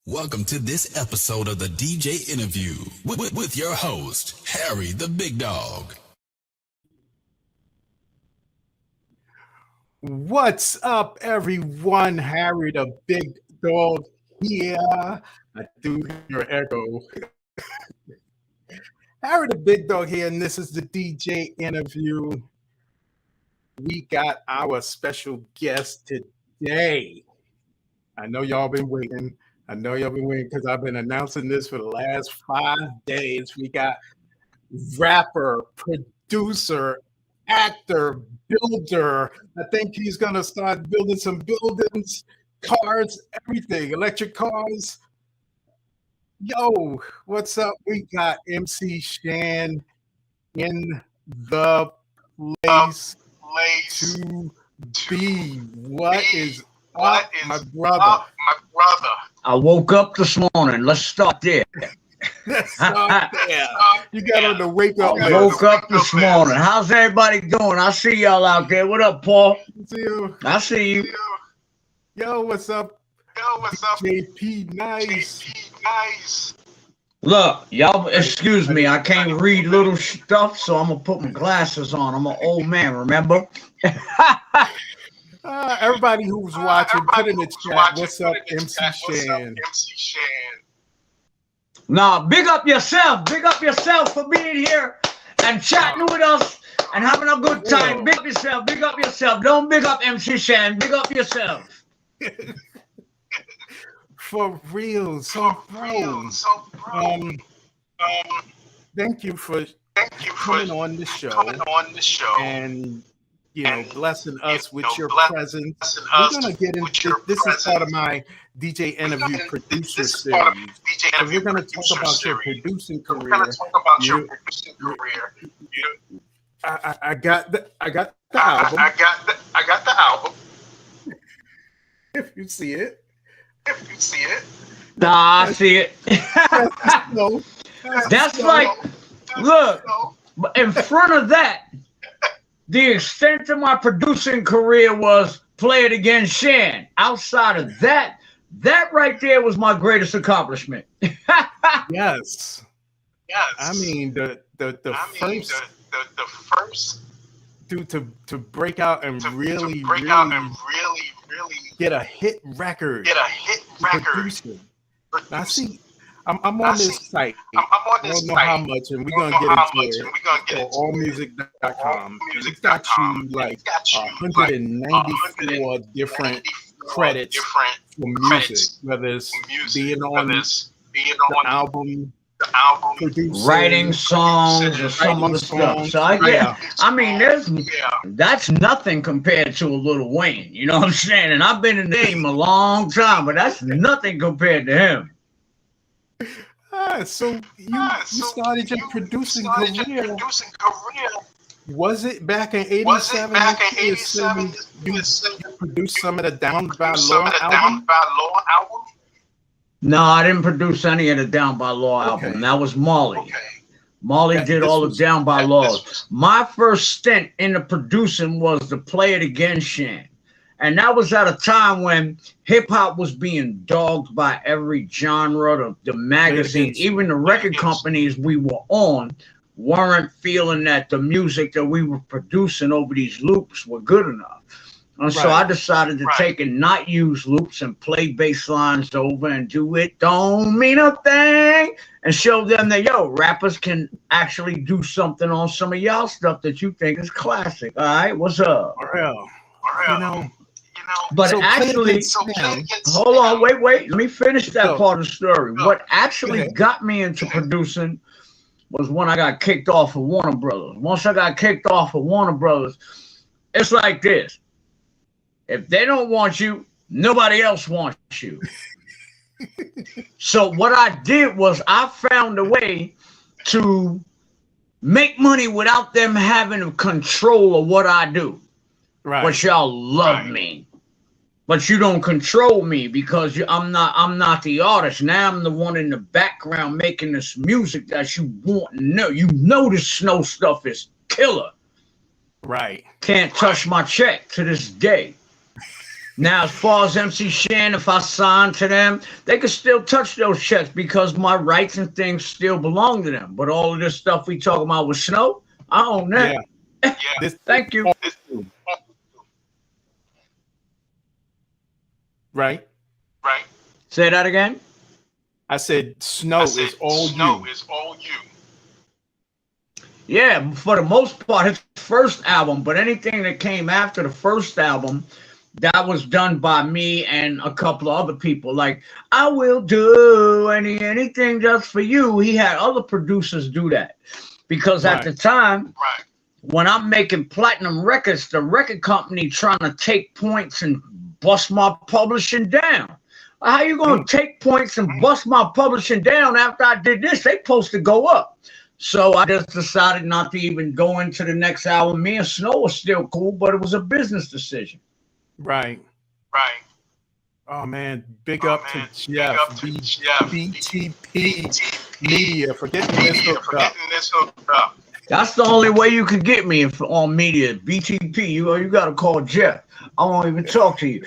Welcome to this episode of the DJ Interview with your host, Harry the Big Dog. What's up, everyone? Harry the Big Dog here. I do hear echo. Harry the Big Dog here, and this is the DJ Interview. We got our special guest today. I know y'all been waiting. Because I've been announcing this for the last 5 days. We got rapper, producer, actor, builder. I think he's going to start building some buildings, cars, everything, electric cars. Yo, what's up? We got MC Shan in the place to be. What is up, my brother? I woke up this morning. Let's start there. Let's start there. You got on the wake up. I woke up this morning. How's everybody doing? I see y'all out there. What up, Paul? See you. I see you. Yo, what's up? JP Nice. Look, y'all, excuse me. I can't read little stuff, so I'm going to put my glasses on. I'm an old man, remember? Everybody who's watching, put in the chat, what's up, MC Shan? Nah, big up yourself. Big up yourself for being here and chatting with us and having a good time. Big up yourself. Big up yourself. Don't big up MC Shan. Big up yourself. For real. So, bro. Thank you for coming on the show. And blessing us with your presence. We're going to get into this. Is part of my DJ Interview producer series. So we're going to talk about your producing career. I got the album. I got the album. If you see it. Nah, I see it. No. That's like, look, in front of that, the extent of my producing career was Play It Again Shan. Outside of that right there was my greatest accomplishment. Yes. I mean, the first dude to break out and really get a hit record. Producing. Now, see, I'm on this site. I don't know how much, and we're going to get into it. Allmusic.com. It's got you like 194 different credits for music, whether it's being on the album, producing, writing songs, or some other stuff. So I mean, that's nothing compared to a Lil Wayne. You know what I'm saying? And I've been in the game a long time, but that's nothing compared to him. So you started your producing career. Was it back in '87? You produced some of the Down by Law album? No, I didn't produce any of the Down by Law album. That was Marley. Marley did all the Down by Laws. My first stint in the producing was the Play It Again Shan. And that was at a time when hip-hop was being dogged by every genre, the magazine, even the record companies we were on weren't feeling that the music that we were producing over these loops were good enough. And so I decided to take and not use loops and play bass lines over and do it don't mean a thing and show them that, yo, rappers can actually do something on some of y'all stuff that you think is classic. All right, what's up? For real. You know. But so actually, hold on, wait. Let me finish that part of the story. What actually got me into producing was when I got kicked off of Warner Brothers. Once I got kicked off of Warner Brothers, it's like this. If they don't want you, nobody else wants you. So what I did was I found a way to make money without them having control of what I do. Right. But y'all love me. But you don't control me because I'm not the artist. Now I'm the one in the background making this music that you want to know. You know this Snow stuff is killer. Right. Can't touch my check to this day. Now, as far as MC Shan, if I sign to them, they can still touch those checks because my rights and things still belong to them. But all of this stuff we talking about with Snow, I own that. Yeah. Thank you. Right. Say that again. I said Snow is all you. Yeah, for the most part, his first album, but anything that came after the first album, that was done by me and a couple of other people. Like, I will do anything just for you. He had other producers do that. Because at the time, when I'm making platinum records, the record company trying to take points and bust my publishing down. How you going to take points and bust my publishing down after I did this? They supposed to go up. So I just decided not to even go into the next album. Me and Snow was still cool, but it was a business decision. Right. Oh man, big up to Jeff, BTP Media for getting this hooked up. That's the only way you could get me on media. BTP, you got to call Jeff. I won't even talk to you.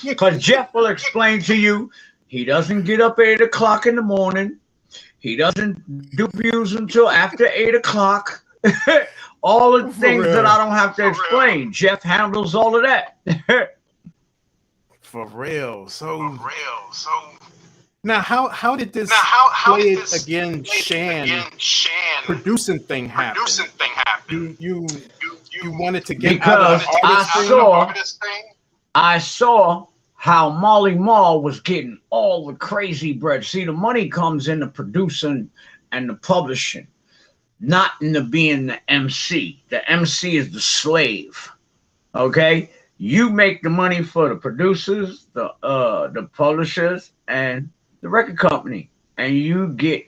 Because Jeff will explain to you, he doesn't get up 8 o'clock in the morning. He doesn't do views until after 8 o'clock. All the things that I don't have to explain. Jeff handles all of that. For real. So now how did this play it again, Shan producing thing happen? You wanted to get because out of I saw how Marley Marl was getting all the crazy bread. See, the money comes in the producing and the publishing, not in the being the MC. The MC is the slave. Okay? You make the money for the producers, the publishers, and the record company. And you get.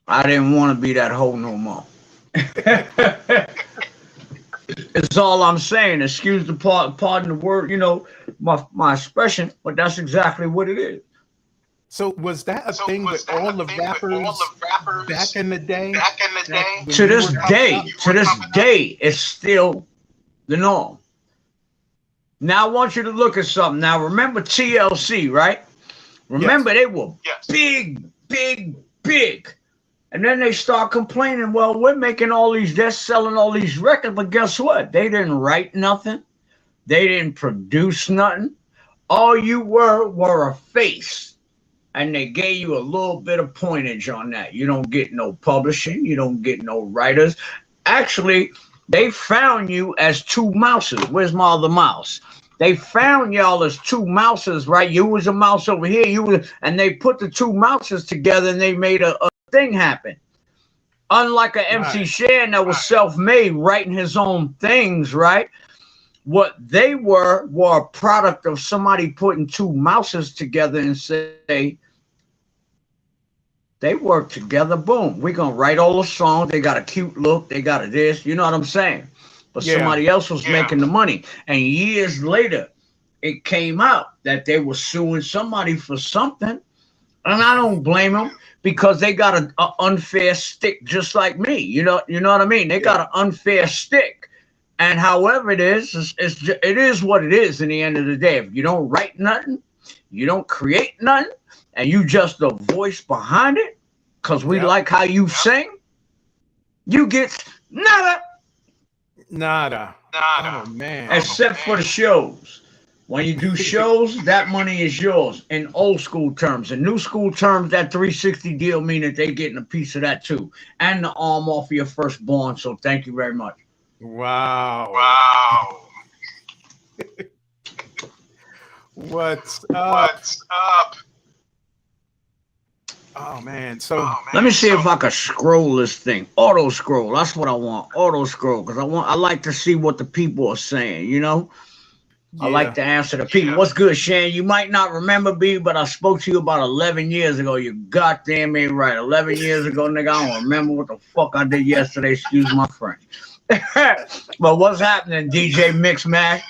I didn't want to be that hoe no more. It's all I'm saying. Excuse the pardon the word, my expression, but that's exactly what it is. So was that a thing with all the rappers back in the day? To this day, it's still the norm. Now I want you to look at something. Now remember TLC, right? Remember they were big. And then they start complaining, well, they're selling all these records, but guess what? They didn't write nothing. They didn't produce nothing. All you were a face. And they gave you a little bit of pointage on that. You don't get no publishing. You don't get no writers. Actually, they found you as two mouses. Where's my other mouse? They found y'all as two mouses, right? You was a mouse over here. And they put the two mouses together and they made a thing happen. Unlike an MC Shan that was self-made, writing his own things, right? What they were a product of somebody putting two mouses together and say, they work together, boom. We're going to write all the songs. They got a cute look. They got a this. You know what I'm saying? But somebody else was making the money. And years later, it came out that they were suing somebody for something. And I don't blame them because they got an unfair stick just like me. You know what I mean? They got an unfair stick. And however it is, it is what it is in the end of the day. If you don't write nothing, you don't create nothing, and you just a voice behind it because we like how you sing, you get nada. Nada. Oh man. Except for the shows. When you do shows, that money is yours in old school terms. In new school terms, that 360 deal mean that they getting a piece of that too. And the arm off of your firstborn. So thank you very much. Wow. What's up? Oh man. So let me see if I can scroll this thing. Auto scroll. That's what I want. Auto scroll. Because I like to see what the people are saying, you know? I like to answer the people. What's good, Shan? You might not remember me, but I spoke to you about 11 years ago. You goddamn ain't right. 11 years ago, nigga, I don't remember what the fuck I did yesterday. Excuse my French. But what's happening, DJ Mix Mac?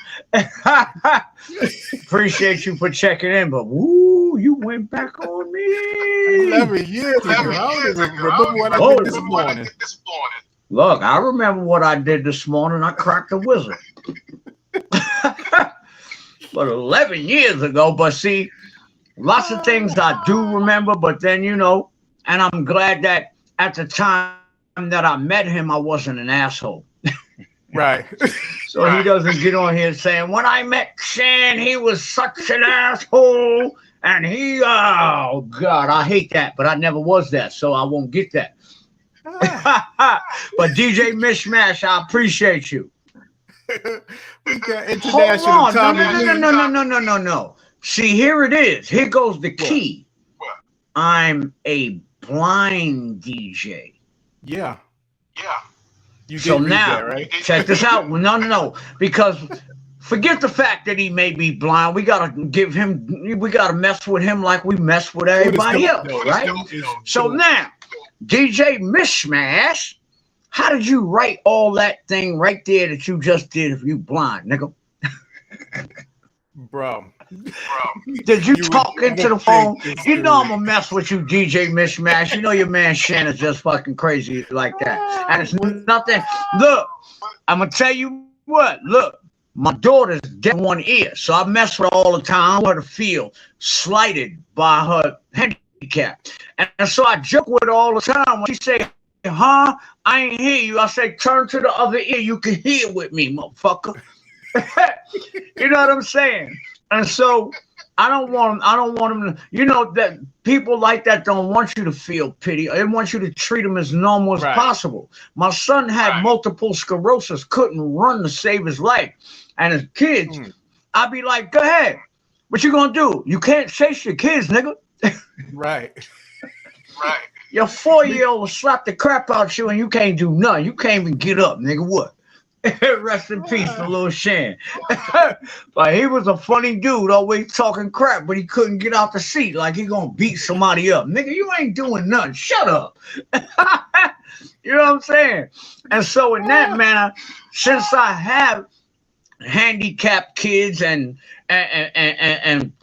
Appreciate you for checking in, but woo, you went back on me. 11 years ago. I don't even remember what I did this morning. Look, I remember what I did this morning. I cracked the wizard. But 11 years ago, but see, lots of things I do remember, but then, you know, and I'm glad that at the time that I met him, I wasn't an asshole. Right. So he doesn't get on here saying, when I met Shan, he was such an asshole. And he, oh, God, I hate that. But I never was that, so I won't get that. But DJ Mishmash, I appreciate you. We got international Hold on. Tommy No. See, here it is. Here goes the key. What? I'm a blind DJ. Yeah. You So did read now, that, right? check this out. No. Because forget the fact that he may be blind. We gotta mess with him like we mess with everybody else, right? So now, DJ Mishmash, how did you write all that thing right there that you just did if you blind, nigga? Bro. Did you talk into the phone? You know I'm gonna mess with you, DJ Mishmash. You know your man Shan is just fucking crazy like that. And it's nothing. Look, I'm gonna tell you what. Look, my daughter's deaf in one ear, so I mess with her all the time. I want her to feel slighted by her handicap. And so I joke with her all the time when she say, huh? I ain't hear you. I say, turn to the other ear. You can hear with me, motherfucker. You know what I'm saying? And so I don't want them to, you know, that people like that don't want you to feel pity. They want you to treat them as normal as possible. My son had multiple sclerosis, couldn't run to save his life. And as kids, I'd be like, go ahead. What you gonna do? You can't chase your kids, nigga. Right. Your 4-year-old will slap the crap out you and you can't do nothing. You can't even get up, nigga. What? Rest in peace to Lil Shan. But he was a funny dude, always talking crap, but he couldn't get out the seat like he gonna beat somebody up. Nigga, you ain't doing nothing. Shut up. You know what I'm saying? And so in that manner, since I have handicapped kids and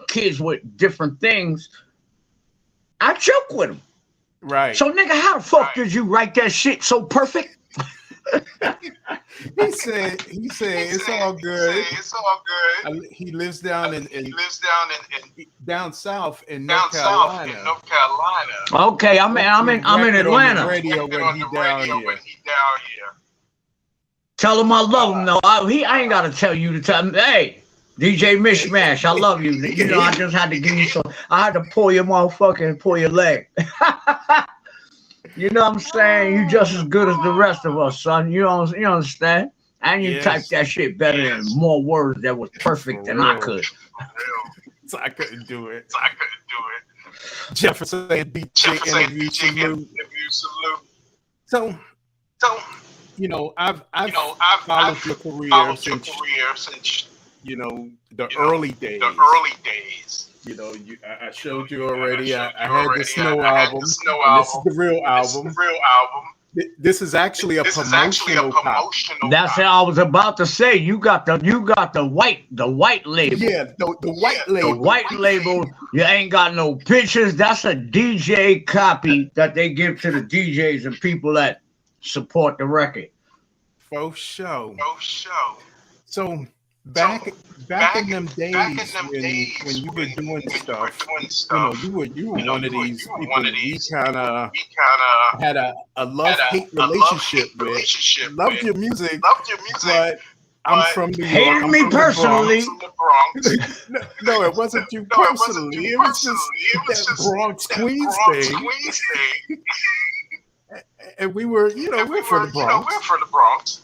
kids with different things, I joke with them. Right. So nigga, how the fuck did you write that shit so perfect? He said it's all good. He lives down down south in North Carolina. Okay, I'm in Atlanta. Radio when he down here. Tell him I love him though. I ain't gotta tell you to tell him. Hey, DJ Mishmash, I love you. You know, I just had to give you some. I had to pull your motherfucker and pull your leg. You know what I'm saying? You just as good as the rest of us, son. You understand? And you type that shit better than more words that was perfect than I could. So I couldn't do it. Jefferson DJ interview salute. So you know, I've followed your career since you know the early days. You know, I showed you already. I had the Snow album. And this is the real album. This is actually a promotional copy. That's what I was about to say. You got the white label. Yeah, the white label. The white label. You ain't got no pictures. That's a DJ copy that they give to the DJs and people that support the record. For sure. So back back in them days when you were doing stuff, you were one of these people we kind of had a love-hate relationship with. Loved your music, but I'm from New York. Hated me personally. No, it wasn't you personally. It was just that Bronx Queens thing. And we were, we're for the Bronx.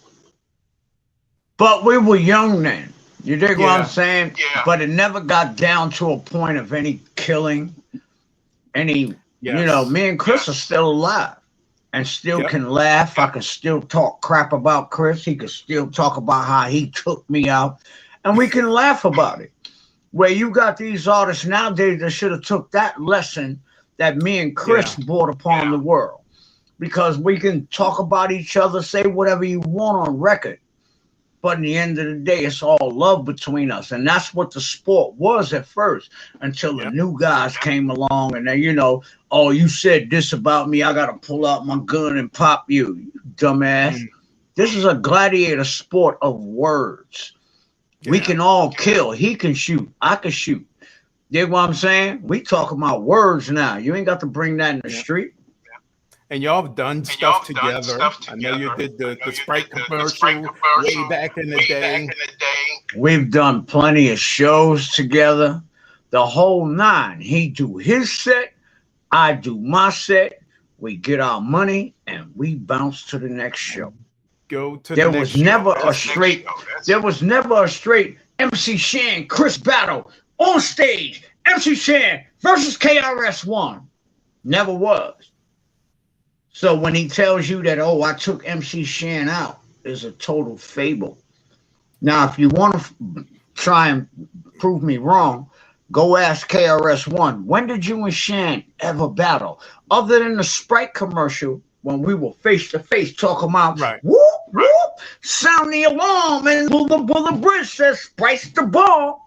But we were young then. You dig what I'm saying? Yeah. But it never got down to a point of any killing, me and Chris are still alive and still can laugh. I can still talk crap about Chris. He can still talk about how he took me out. And we can laugh about it. Where you got these artists nowadays that should have took that lesson that me and Chris brought upon the world. Because we can talk about each other, say whatever you want on record. But in the end of the day, it's all love between us. And that's what the sport was at first until the new guys came along. And then, oh, you said this about me. I got to pull out my gun and pop you, you dumbass. This is a gladiator sport of words. We can all kill. He can shoot. I can shoot. You know what I'm saying? We talk about words now. You ain't got to bring that in the street. And y'all have done stuff together. I know you did the Sprite commercial way back in the day. We've done plenty of shows together. The whole nine. He do his set. I do my set. We get our money and we bounce to the next show. There was never a straight MC Shan Chris battle on stage. MC Shan versus KRS-One. Never was. So when he tells you that, oh, I took MC Shan out, is a total fable. Now, if you want to try and prove me wrong, go ask KRS-One. When did you and Shan ever battle? Other than the Sprite commercial, when we were face to face talking about whoop, whoop, sound the alarm and pull the bridge says Sprite's the ball.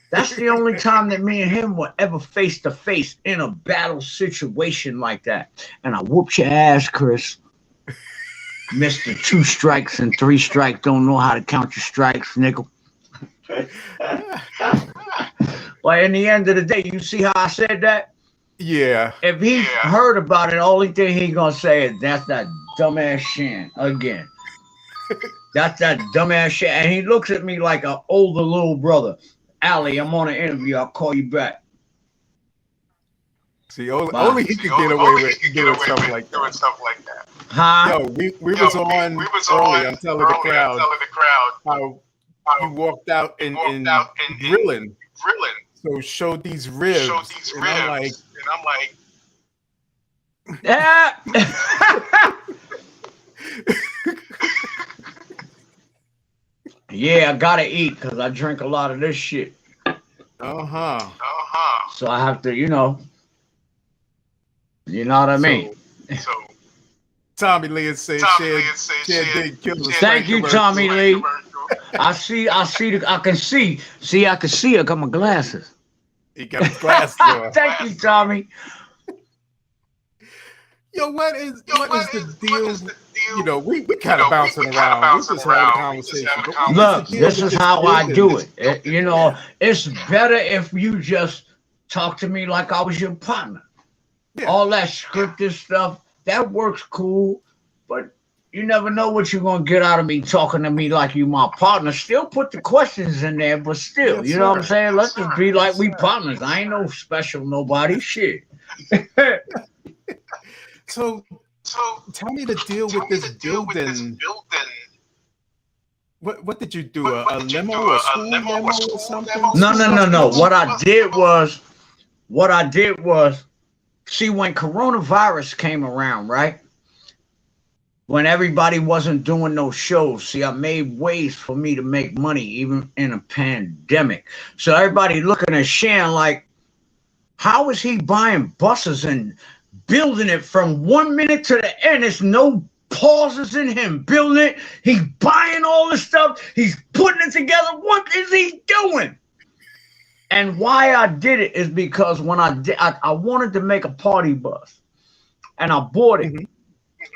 That's the only time that me and him were ever face to face in a battle situation like that. And I whooped your ass, Chris. Mr. 2 strikes and 3 strikes. Don't know how to count your strikes, nickel. But in the end of the day, you see how I said that? Yeah. If he heard about it, the only thing he gonna say is that's that dumbass Shan again. That's that dumbass Shan. And he looks at me like an older little brother. Allie, I'm on an interview. I'll call you back. See, only he could get away with doing stuff like that. Huh? Yo, we was on early. I'm telling the crowd how he walked out in grilling. So showed these ribs. And I'm like, yeah. Yeah, I gotta eat because I drink a lot of this shit. So I have to, you know what I mean. So Tommy Lee said, Shan kill the Thank you, Tommy Lee. I can see. See, I can see. I got my glasses. He got his glasses on. Thank you, Tommy. Yo, what is the deal? You know, we kind of bouncing around. We just had a conversation. Look, this is how I do it. It's better if you just talk to me like I was your partner. Yeah. All that scripted stuff, that works cool, but you never know what you're going to get out of me talking to me like you my partner. Still put the questions in there, but still, you know what I'm saying? Let's just be like we partners. I ain't no special nobody. Shit. So tell me the deal with this building. What did you do? A limo, a school limo or something? No. What I did was, see, when coronavirus came around, right? When everybody wasn't doing no shows, see, I made ways for me to make money even in a pandemic. So everybody looking at Shan like, how is he buying buses and building it from 1 minute to the end? There's no pauses in him building it. He's buying all this stuff. He's putting it together. What is he doing? And why I did it is because when I wanted to make a party bus, and I bought it. Mm-hmm.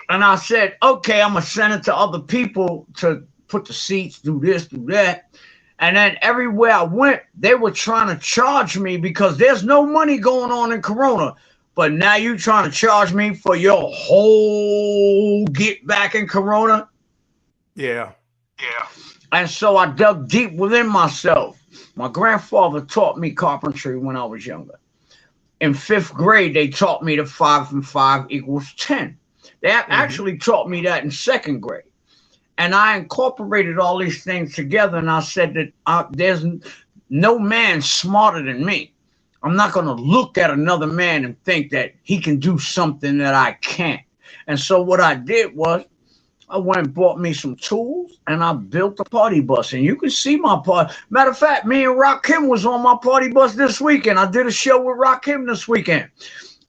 And I said, okay, I'm going to send it to other people to put the seats, do this, do that. And then everywhere I went, they were trying to charge me because there's no money going on in Corona. But now you trying to charge me for your whole get back in Corona? Yeah. And so I dug deep within myself. My grandfather taught me carpentry when I was younger. In 5th grade, they taught me that 5 and 5 equals 10. They actually taught me that in 2nd grade. And I incorporated all these things together, and I said that there's no man smarter than me. I'm not going to look at another man and think that he can do something that I can't. And so what I did was I went and bought me some tools, and I built a party bus. And you can see my party. Matter of fact, me and Rakim was on my party bus this weekend. I did a show with Rakim this weekend.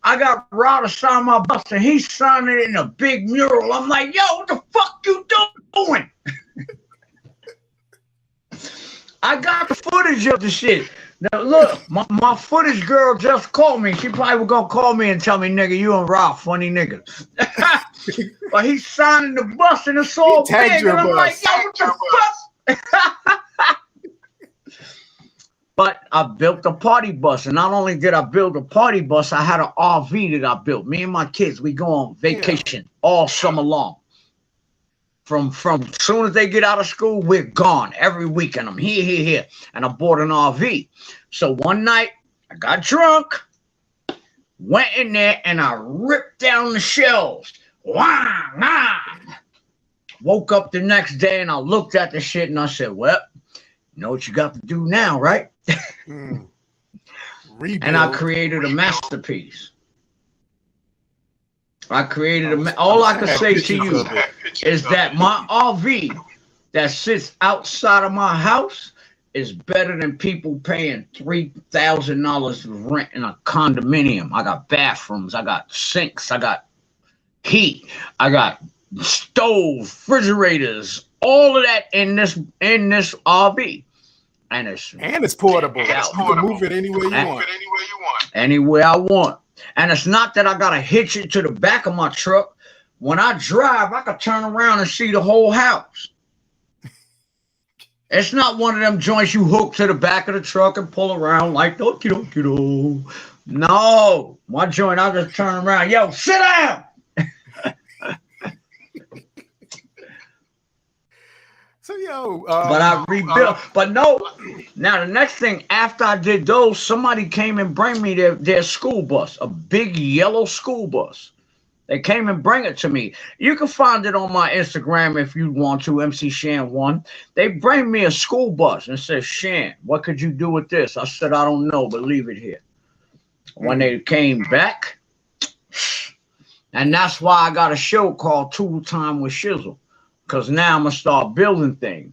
I got Rod to sign my bus, and he signed it in a big mural. I'm like, yo, what the fuck you doing? I got the footage of the shit. Now, look, my footage girl just called me. She probably was going to call me and tell me, nigga, you and Rob, funny niggas. But he's signing the bus, and it's all big. And I'm like, yo, what the fuck? But I built a party bus, and not only did I build a party bus, I had an RV that I built. Me and my kids, we go on vacation all summer long. From as soon as they get out of school, we're gone every weekend. I'm here. And I bought an RV. So one night, I got drunk, went in there, and I ripped down the shelves. Woke up the next day, and I looked at the shit, and I said, well, you know what you got to do now, right? And I created a masterpiece. I created all I can say to you is that my RV that sits outside of my house is better than people paying $3,000 of rent in a condominium. I got bathrooms, I got sinks, I got heat, I got stove, refrigerators, all of that in this RV. And it's portable. You can move it anywhere you want. Anywhere I want. And it's not that I got to hitch it to the back of my truck. When I drive, I can turn around and see the whole house. It's not one of them joints you hook to the back of the truck and pull around like, no. My joint, I just turn around. Yo, sit down. So, but I rebuilt. But no, now the next thing after I did those, somebody came and bring me their school bus, a big yellow school bus. They came and bring it to me. You can find it on my Instagram if you want to, MC Shan 1. They bring me a school bus and said, Shan, what could you do with this? I said, I don't know, but leave it here. When they came back, and that's why I got a show called Tool Time with Shizzle. Because now I'm going to start building things.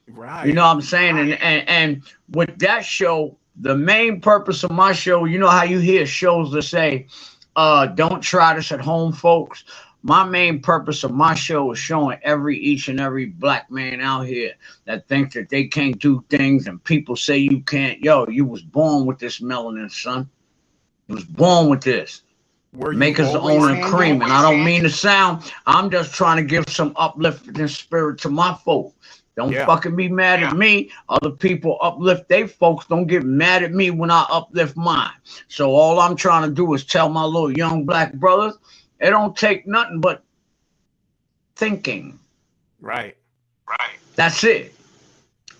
Right. You know what I'm saying? And with that show, the main purpose of my show, you know how you hear shows that say, don't try this at home, folks. My main purpose of my show is showing each and every black man out here that thinks that they can't do things and people say you can't. Yo, you was born with this melanin, son. You was born with this. Make us own and cream. And I don't mean to sound, I'm just trying to give some uplifting spirit to my folk. Don't fucking be mad at me. Other people uplift they folks. Don't get mad at me when I uplift mine. So all I'm trying to do is tell my little young black brothers, it don't take nothing but thinking. Right. That's it.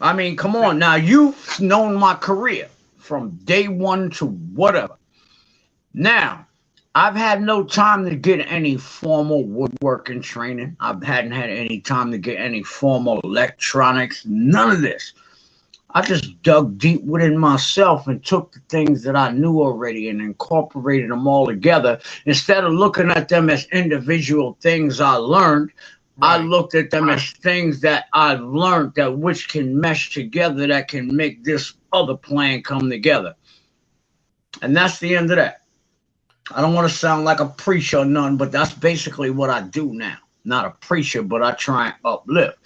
I mean, come on. Now, you've known my career from day one to whatever. Now, I've had no time to get any formal woodworking training. I hadn't had any time to get any formal electronics, none of this. I just dug deep within myself and took the things that I knew already and incorporated them all together. Instead of looking at them as individual things I learned, I looked at them as things that I've learned that which can mesh together, that can make this other plan come together. And that's the end of that. I don't want to sound like a preacher or none, but that's basically what I do now. Not a preacher, but I try and uplift.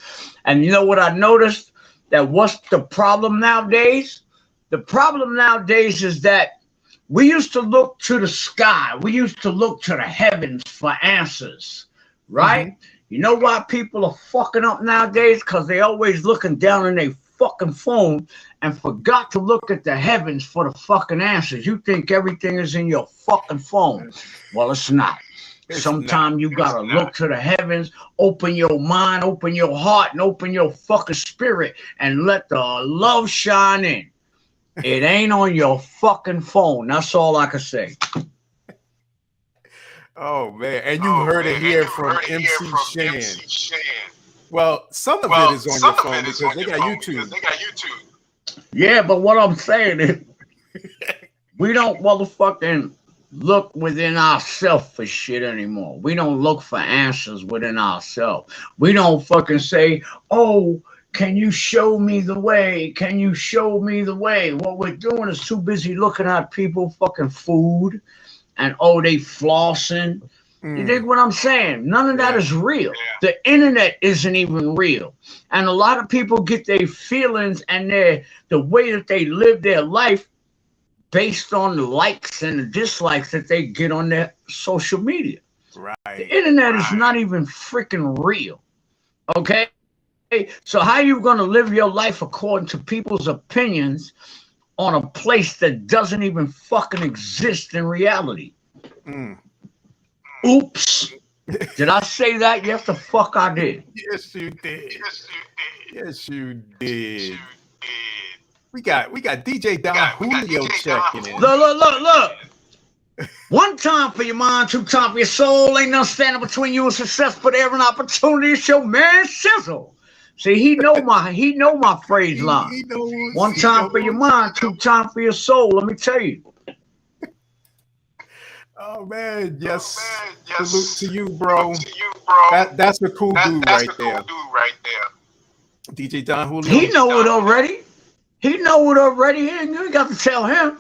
And you know what I noticed? That what's the problem nowadays? The problem nowadays is that we used to look to the sky. We used to look to the heavens for answers, right? You know why people are fucking up nowadays? Because they always looking down in their fucking phone and forgot to look at the heavens for the fucking answers. You think everything is in your fucking phone. Well, it's not. Sometimes you gotta look to the heavens, open your mind, open your heart, and open your fucking spirit and let the love shine in. It ain't on your fucking phone. That's all I can say. Oh man, and you heard it here from MC Shan. Well, some of it is on your phone because they got YouTube. Yeah, but what I'm saying is we don't motherfucking look within ourselves for shit anymore. We don't look for answers within ourselves. We don't fucking say, oh, can you show me the way? Can you show me the way? What we're doing is too busy looking at people fucking food and, oh, they flossing. You dig what I'm saying? None of that is real. The internet isn't even real. And a lot of people get their feelings and the way that they live their life based on the likes and the dislikes that they get on their social media. Right. The internet is not even freaking real. Okay? So how are you going to live your life according to people's opinions on a place that doesn't even fucking exist in reality? Oops. Did I say that? Yes, the fuck I did. Yes, you did. Yes, you did. We got DJ Don Julio checking in. Look. One time for your mind, two time for your soul. Ain't nothing standing between you and success, but every opportunity to show man sizzle. See, he know my phrase line. He knows, one time for your mind, two time for your soul. Let me tell you. Oh man, yes. Salute to you, bro. That's a cool dude right there. DJ Don Julio. He know it already. He ain't got to tell him.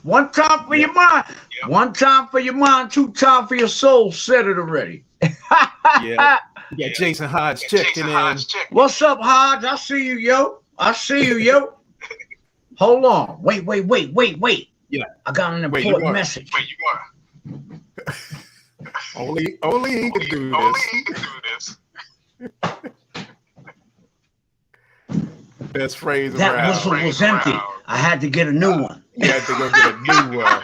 One time for your mind. One time for your mind, two time for your soul. Said it already. Yeah. Yeah, Jason Hodge checking in. What's up, Hodge? I see you, yo. Hold on. Wait. Yeah. I got an important message. Only he can do this. Best phrase that around. Whistle was empty. I had to get a new one. You had to go get a new one.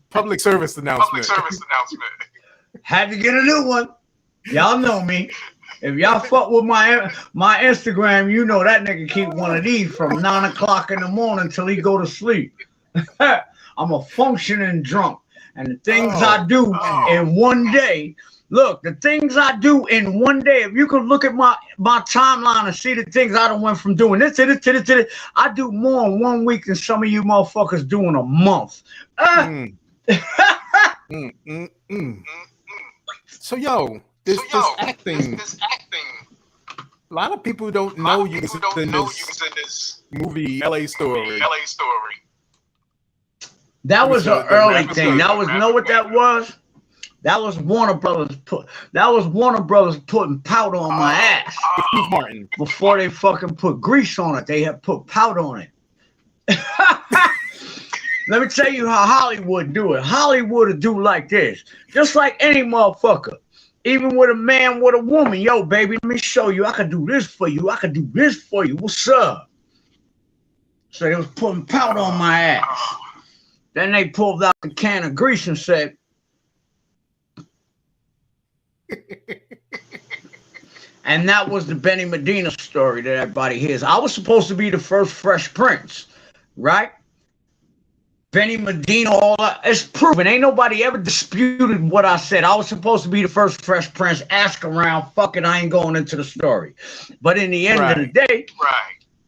Public service announcement. Had to get a new one. Y'all know me. If y'all fuck with my Instagram, you know that nigga keep one of these from 9 o'clock in the morning till he go to sleep. I'm a functioning drunk. And the things I do in one day, look, the things I do in one day, if you could look at my timeline and see the things I done went from doing this to this, I do more in 1 week than some of you motherfuckers do in a month. So, yo, this acting, a lot of people don't know you in this movie, LA Story. That was an early thing. That was, know what that was? That was Warner Brothers putting powder on my ass. Martin. Before they fucking put grease on it, they had put powder on it. Let me tell you how Hollywood do it. Hollywood would do like this. Just like any motherfucker. Even with a man, with a woman. Yo, baby, let me show you. I can do this for you. I can do this for you. What's up? So they was putting powder on my ass. Then they pulled out the can of grease and said, and that was the Benny Medina story that everybody hears. I was supposed to be the first Fresh Prince, right? Benny Medina, all that. It's proven. Ain't nobody ever disputed what I said. I was supposed to be the first Fresh Prince. Ask around. Fuck it. I ain't going into the story. But in the end of the day,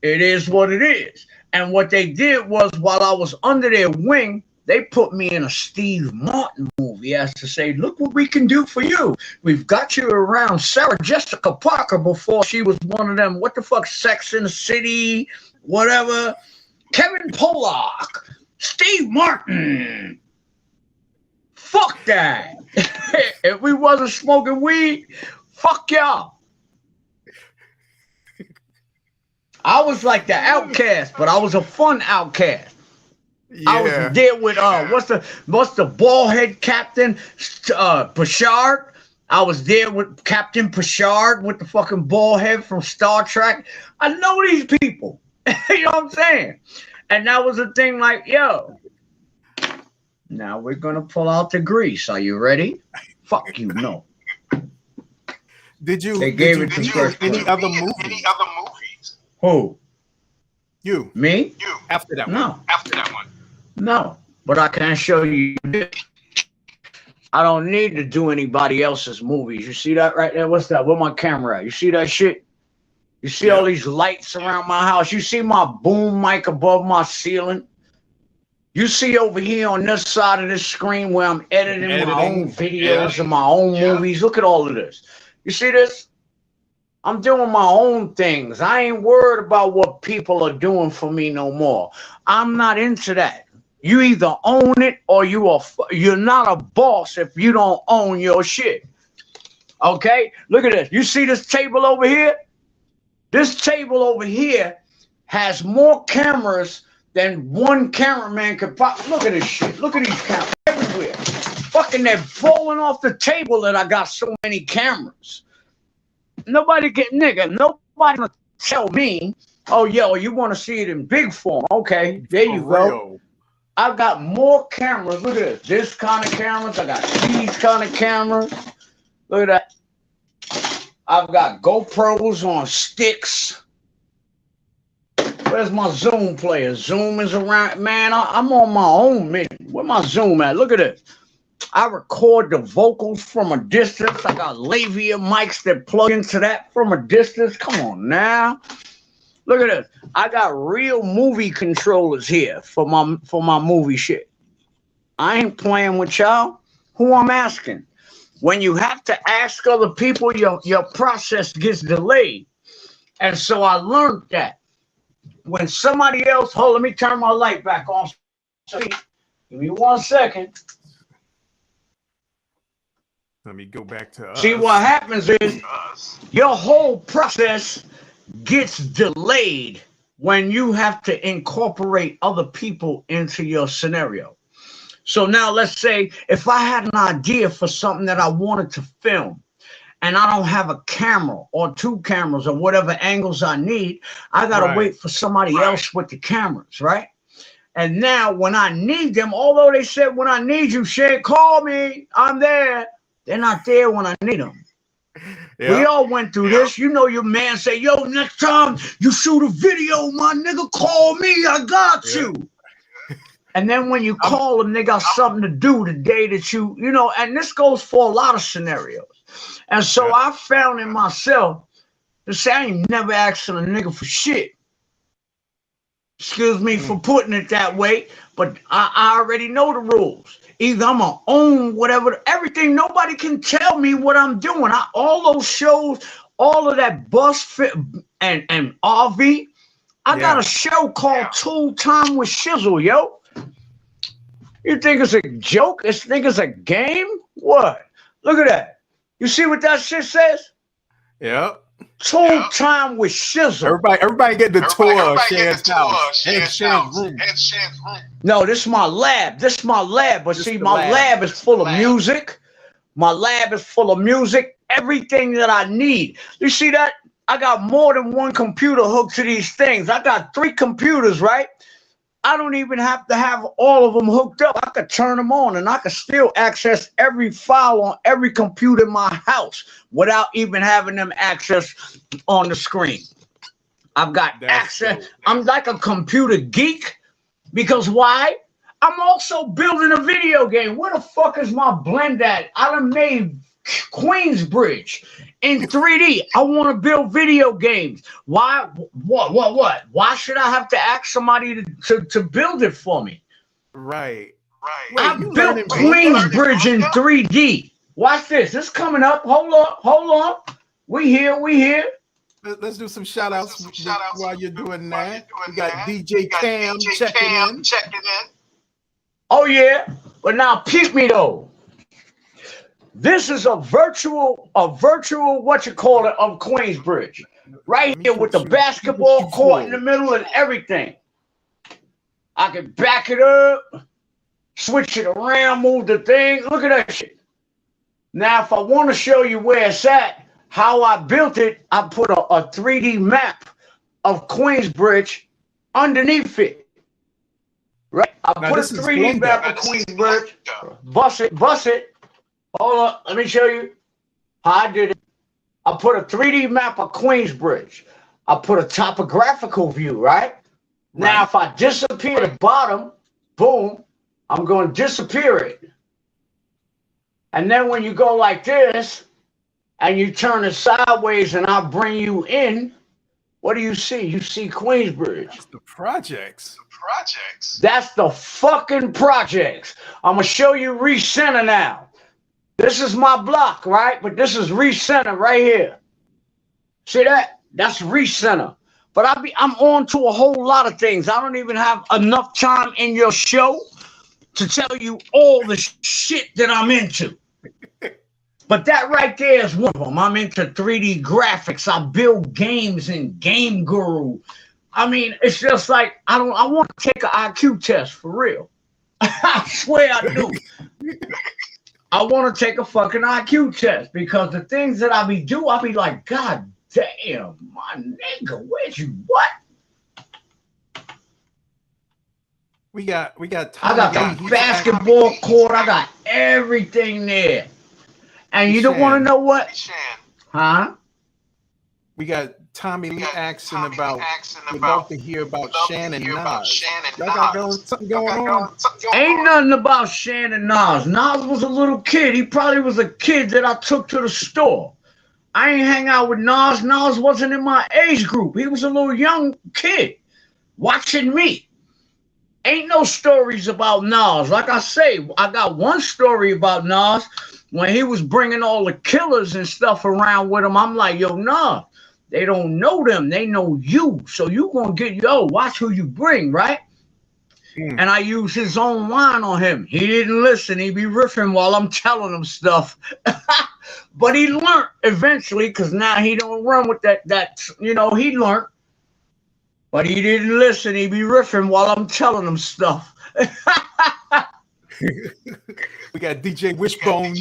it is what it is. And what they did was, while I was under their wing, they put me in a Steve Martin movie as to say, look what we can do for you. We've got you around Sarah Jessica Parker before she was one of them, what the fuck, Sex in the City, whatever. Kevin Pollak, Steve Martin. Fuck that. If we wasn't smoking weed, fuck y'all. I was like the outcast, but I was a fun outcast. Yeah. I was there with what's the bald head captain, Bashard. I was there with Captain Picard with the fucking bald head from Star Trek. I know these people. You know what I'm saying? And that was a thing like, yo, now we're going to pull out the grease. Are you ready? Fuck you, no. Did you They gave did it you to do first any person. other movies? Who? You. Me? After that No. one. After that one. No. But I can show you this. I don't need to do anybody else's movies. You see that right there? What's that? Where my camera at? You see that shit? You see all these lights around my house? You see my boom mic above my ceiling? You see over here on this side of this screen where I'm editing my own videos and my own movies? Look at all of this. You see this? I'm doing my own things. I ain't worried about what people are doing for me no more. I'm not into that. You either own it or you're not a boss if you don't own your shit. Okay? Look at this. You see this table over here? This table over here has more cameras than one cameraman could pop. Look at this shit. Look at these cameras everywhere. Fucking they're falling off the table that I got so many cameras. Nobody gonna tell me, oh, yo, you want to see it in big form. Okay, there you go. I've got more cameras. Look at this kind of cameras. I got these kind of cameras. Look at that. I've got GoPros on sticks. Where's my Zoom player? Zoom is around. Man, I'm on my own mission. Where my Zoom at? Look at this. I record the vocals from a distance. I got lavalier mics that plug into that from a distance. Come on now. Look at this. I got real movie controllers here for my movie shit. I ain't playing with y'all. Who I'm asking? When you have to ask other people, your process gets delayed. And so I learned that. When somebody else, let me turn my light back on. Give me 1 second. Let me go back to us. See, what happens is your whole process gets delayed when you have to incorporate other people into your scenario. So now let's say if I had an idea for something that I wanted to film and I don't have a camera or 2 cameras or whatever angles I need, I got to wait for somebody else with the cameras, right? And now when I need them, although they said when I need you, Shan, call me, I'm there. They're not there when I need them. Yep. We all went through this. You know, your man say, yo, next time you shoot a video, my nigga, call me. I got you. And then when you call them, they got something to do the day that you know, and this goes for a lot of scenarios. And so I found in myself to say, I ain't never asking a nigga for shit. Excuse me for putting it that way, but I already know the rules. Either I'm going to own whatever, everything. Nobody can tell me what I'm doing. All those shows, all of that bus fit and RV. I got a show called Tool Time with Shizzle, yo. You think it's a joke? You think it's a game? What? Look at that. You see what that shit says? Yep. Tool Time with Shizzle. Everybody get the tour of Shan's house. Shan's room. No, this is my lab. But see, my lab is full of music. My lab is full of music. Everything that I need. You see that? I got more than one computer hooked to these things. I got 3 computers, right? I don't even have to have all of them hooked up. I could turn them on and I could still access every file on every computer in my house without even having them access on the screen. I've got access. I'm like a computer geek because why? I'm also building a video game. Where the fuck is my blend at? I done made Queensbridge in 3D. I want to build video games. Why? What? Why should I have to ask somebody to build it for me? Right. I built Queensbridge in 3D. Watch this. It's coming up. Hold on. We here. Let's do some shout outs while you're doing that. We got DJ Cam checking in. Oh yeah. But now peep me though. This is a virtual what you call it of Queensbridge. Right here with the basketball court in the middle and everything. I can back it up, switch it around, move the thing. Look at that shit. Now, if I want to show you where it's at, how I built it, I put a 3D map of Queensbridge underneath it. Right? I Now, put a this is 3D map of Queensbridge. Bust it. Hold up. Let me show you how I did it. I put a 3D map of Queensbridge. I put a topographical view, right? Now, if I disappear the bottom, boom, I'm going to disappear it. And then when you go like this, and you turn it sideways and I bring you in, what do you see? You see Queensbridge. That's the projects. That's the fucking projects. I'm going to show you recenter now. This is my block, right? But this is recenter right here. See that? That's recenter. But I'm on to a whole lot of things. I don't even have enough time in your show to tell you all the shit that I'm into. But that right there is one of them. I'm into 3D graphics. I build games in Game Guru. I mean, it's just like, I want to take an IQ test for real. I swear I do. I want to take a fucking IQ test because the things that I be like, God damn, my nigga, where'd you what? We got I got the basketball court. I got everything there. And you don't want to know what? Huh? We got Tommy Lee asking about, we'd love to hear about Shan and Nas. Y'all got something going on? Ain't nothing about Shan and Nas. Nas was a little kid. He probably was a kid that I took to the store. I ain't hang out with Nas. Nas wasn't in my age group. He was a little young kid watching me. Ain't no stories about Nas. Like I say, I got one story about Nas. When he was bringing all the killers and stuff around with him, I'm like, yo, Nas, they don't know them. They know you. So you going to get, watch who you bring, right? And I use his own line on him. He didn't listen. He be riffing while I'm telling him stuff. But he learned eventually because now he don't run with that, he learned. But he didn't listen. He be riffing while I'm telling him stuff. We got DJ Wishbone.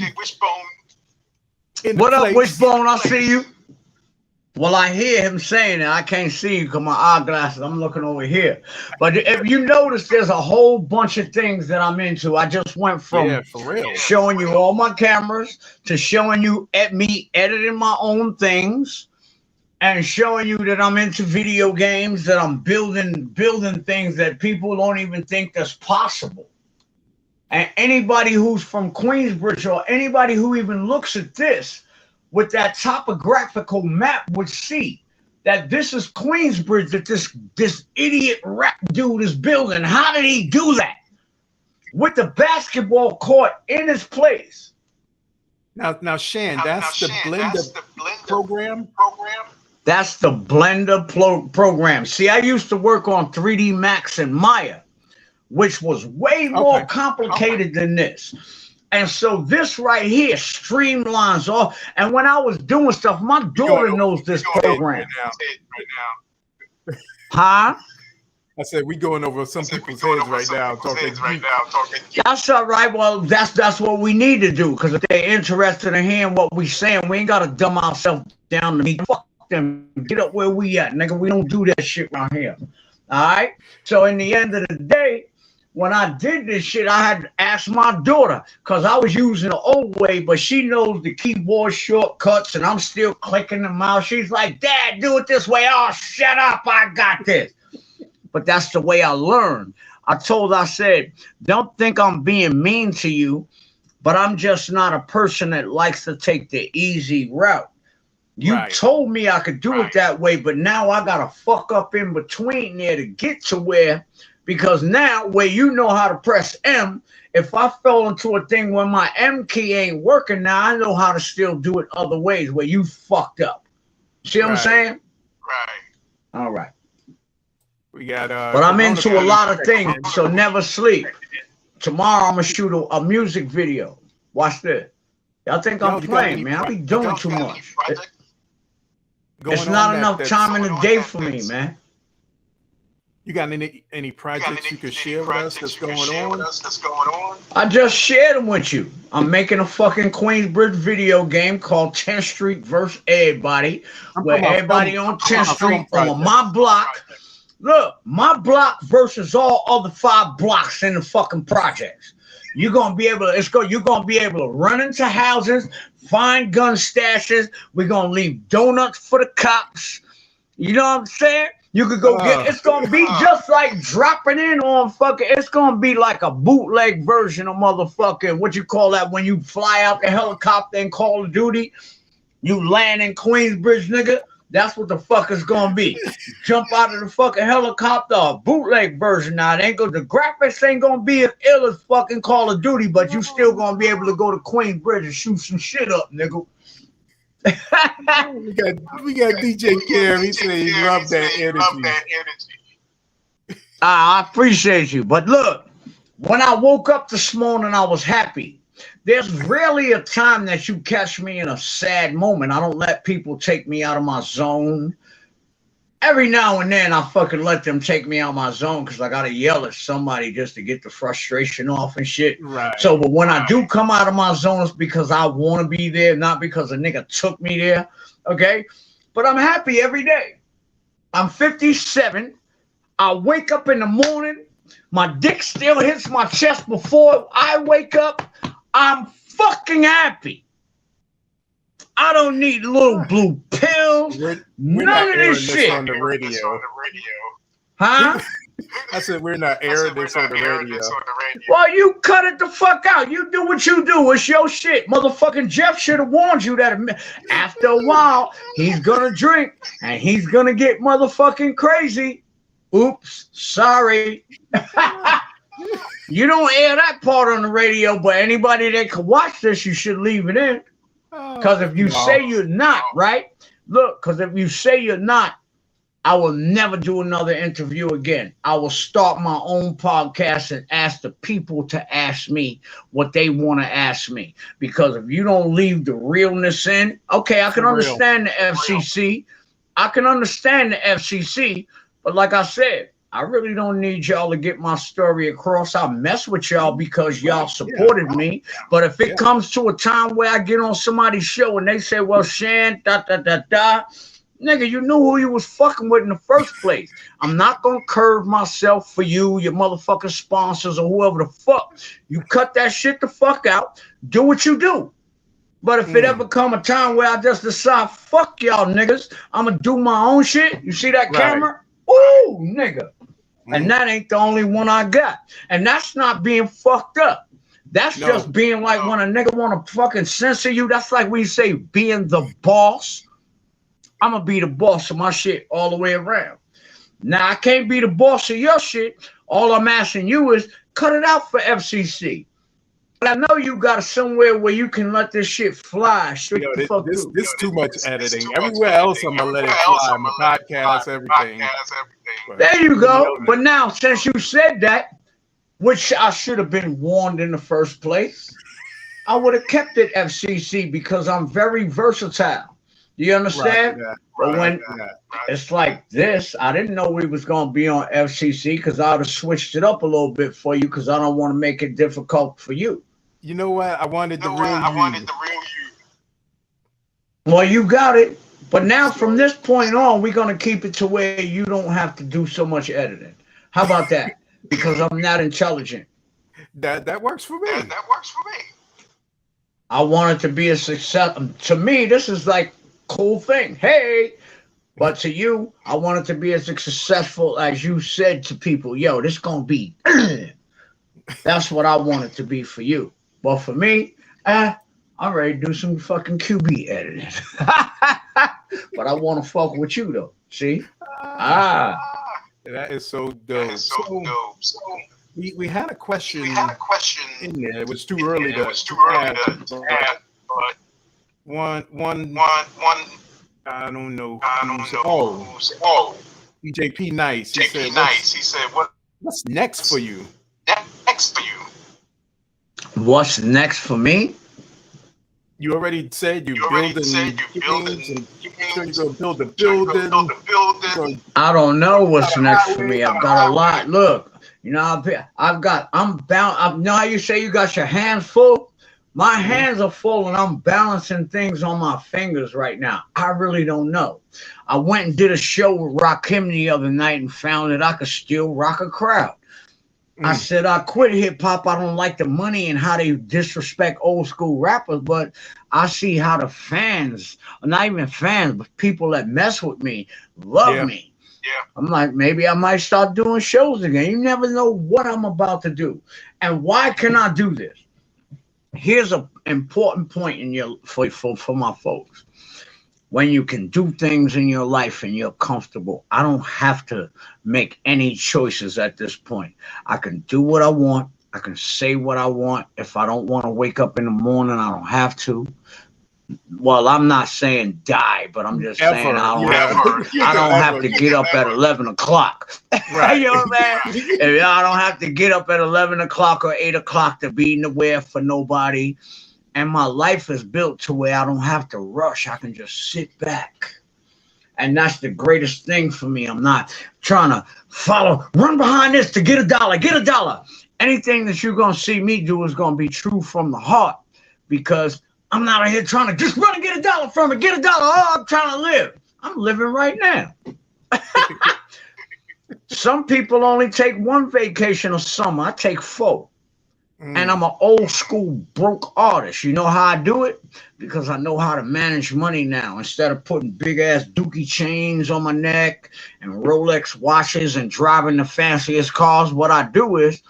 What up, Wishbone? I see you. Well, I hear him saying it. I can't see you because my eyeglasses. I'm looking over here. But if you notice, there's a whole bunch of things that I'm into. I just went from showing you all my cameras to showing you me editing my own things and showing you that I'm into video games, that I'm building things that people don't even think that's possible. And anybody who's from Queensbridge or anybody who even looks at this with that topographical map would see that this is Queensbridge that this idiot rap dude is building. How did he do that? With the basketball court in his place. Now Shan, that's the Blender program? That's the Blender program. See, I used to work on 3D Max and Maya, which was way more complicated than this. And so this right here streamlines all. And when I was doing stuff, my daughter knows this program. Huh? I said we going over some people's heads right now. That's all right. Well, that's what we need to do, because if they're interested in hearing what we saying, we ain't got to dumb ourselves down to me. Fuck them. Get up where we at, nigga. We don't do that shit around here. All right? So in the end of the day, when I did this shit, I had to ask my daughter because I was using the old way, but she knows the keyboard shortcuts and I'm still clicking them out. She's like, Dad, do it this way. Oh, shut up. I got this. But that's the way I learned. I said, don't think I'm being mean to you, but I'm just not a person that likes to take the easy route. You told me I could do it that way, but now I got to fuck up in between there to get to where. Because now, where you know how to press M, if I fell into a thing where my M key ain't working, now I know how to still do it other ways where you fucked up. See what I'm saying? All right. We got. But I'm into a lot of things, so never sleep. Tomorrow I'm gonna shoot a music video. Watch this. Y'all think I'm playing, man? I be doing too much. It's not enough time in the day for me, man. You got any projects you could share with us that's going on? I just shared them with you. I'm making a fucking Queensbridge video game called 10th Street vs. Everybody, where everybody on 10th Street on my block. Look, my block versus all other 5 blocks in the fucking projects. You're gonna be able to, you're gonna be able to run into houses, find gun stashes. We're gonna leave donuts for the cops. You know what I'm saying? You could go get, it's going to be just like dropping in on fucking, it's going to be like a bootleg version of motherfucking, what you call that when you fly out the helicopter in Call of Duty, you land in Queensbridge, nigga. That's what the fuck is going to be. Jump out of the fucking helicopter, a bootleg version now. It ain't gonna, the graphics ain't going to be as ill as fucking Call of Duty, but you still going to be able to go to Queensbridge and shoot some shit up, nigga. we got DJ Cam. He said he loved that energy. I appreciate you. But look, when I woke up this morning, I was happy. There's rarely a time that you catch me in a sad moment. I don't let people take me out of my zone. Every now and then, I fucking let them take me out of my zone because I got to yell at somebody just to get the frustration off and shit. Right. So, but when I do come out of my zone, it's because I want to be there, not because a nigga took me there. Okay? But I'm happy every day. I'm 57. I wake up in the morning. My dick still hits my chest before I wake up. I'm fucking happy. I don't need little blue pills. We're none of this shit. On the radio. Huh? I said we're not airing this on the radio. Well, you cut it the fuck out. You do what you do. It's your shit. Motherfucking Jeff should have warned you that after a while, he's going to drink and he's going to get motherfucking crazy. Oops. Sorry. You don't air that part on the radio, but anybody that can watch this, you should leave it in. Because if you say you're not, right? Look, because if you say you're not, I will never do another interview again. I will start my own podcast and ask the people to ask me what they want to ask me. Because if you don't leave the realness in, okay, I can understand the FCC. I can understand the FCC. But like I said, I really don't need y'all to get my story across. I mess with y'all because y'all supported me. But if it comes to a time where I get on somebody's show and they say, well, Shan, nigga, you knew who you was fucking with in the first place. I'm not going to curve myself for you, your motherfucking sponsors or whoever the fuck. You cut that shit the fuck out. Do what you do. But if it ever come a time where I just decide, fuck y'all niggas, I'm going to do my own shit. You see that camera? Ooh, nigga. And that ain't the only one I got. And that's not being fucked up. That's just being like when a nigga want to fucking censor you. That's like when you say being the boss. I'm going to be the boss of my shit all the way around. Now, I can't be the boss of your shit. All I'm asking you is cut it out for FCC. But I know you got somewhere where you can let this shit fly. This too much editing. Everywhere else, I'm going to let it fly. My podcast, everything. There you go. But now, since you said that, which I should have been warned in the first place, I would have kept it FCC because I'm very versatile. Do you understand? But when it's like this, I didn't know we was going to be on FCC because I would have switched it up a little bit for you because I don't want to make it difficult for you. You know what? I wanted the real you. Well, you got it. But now from this point on, we're going to keep it to where you don't have to do so much editing. How about that? Because I'm not intelligent. That works for me. I want it to be a success. To me, this is like cool thing. Hey, but to you, I want it to be as successful as you said to people. Yo, this going to be. That's what I want it to be for you. But for me, I'm ready to do some fucking QB editing. But I want to fuck with you though. See? That is so dope. We had a question in there. It was too early to add, but one I don't know. Oh, DJP Nice. He said, what's next for you? What's next for me? You already said you're building things, and sure you're gonna build a building. I don't know what's next for me. I've got a lot. Look, you know, I'm bound. You know how you say you got your hands full? My hands are full, and I'm balancing things on my fingers right now. I really don't know. I went and did a show with Rakim the other night and found that I could still rock a crowd. I said, I quit hip hop. I don't like the money and how they disrespect old school rappers, but I see how the fans, not even fans, but people that mess with me, love me. Yeah. I'm like, maybe I might start doing shows again. You never know what I'm about to do. And why can I do this? Here's an important point in your for my folks. When you can do things in your life and you're comfortable, I don't have to make any choices at this point. I can do what I want. I can say what I want. If I don't want to wake up in the morning, I don't have to. Well, I'm not saying die, but I'm just saying I don't have to get up at 11 o'clock. Right. You know what I'm saying? I don't have to get up at 11 o'clock or 8 o'clock to be nowhere for nobody. And my life is built to where I don't have to rush. I can just sit back. And that's the greatest thing for me. I'm not trying to run behind this to get a dollar. Anything that you're going to see me do is going to be true from the heart, because I'm not out here trying to just run and get a dollar from it. Get a dollar. Oh, I'm trying to live. I'm living right now. Some people only take one vacation a summer. I take 4. And I'm an old school broke artist. You know how I do it? Because I know how to manage money now. Instead of putting big ass dookie chains on my neck and Rolex watches and driving the fanciest cars, what I do is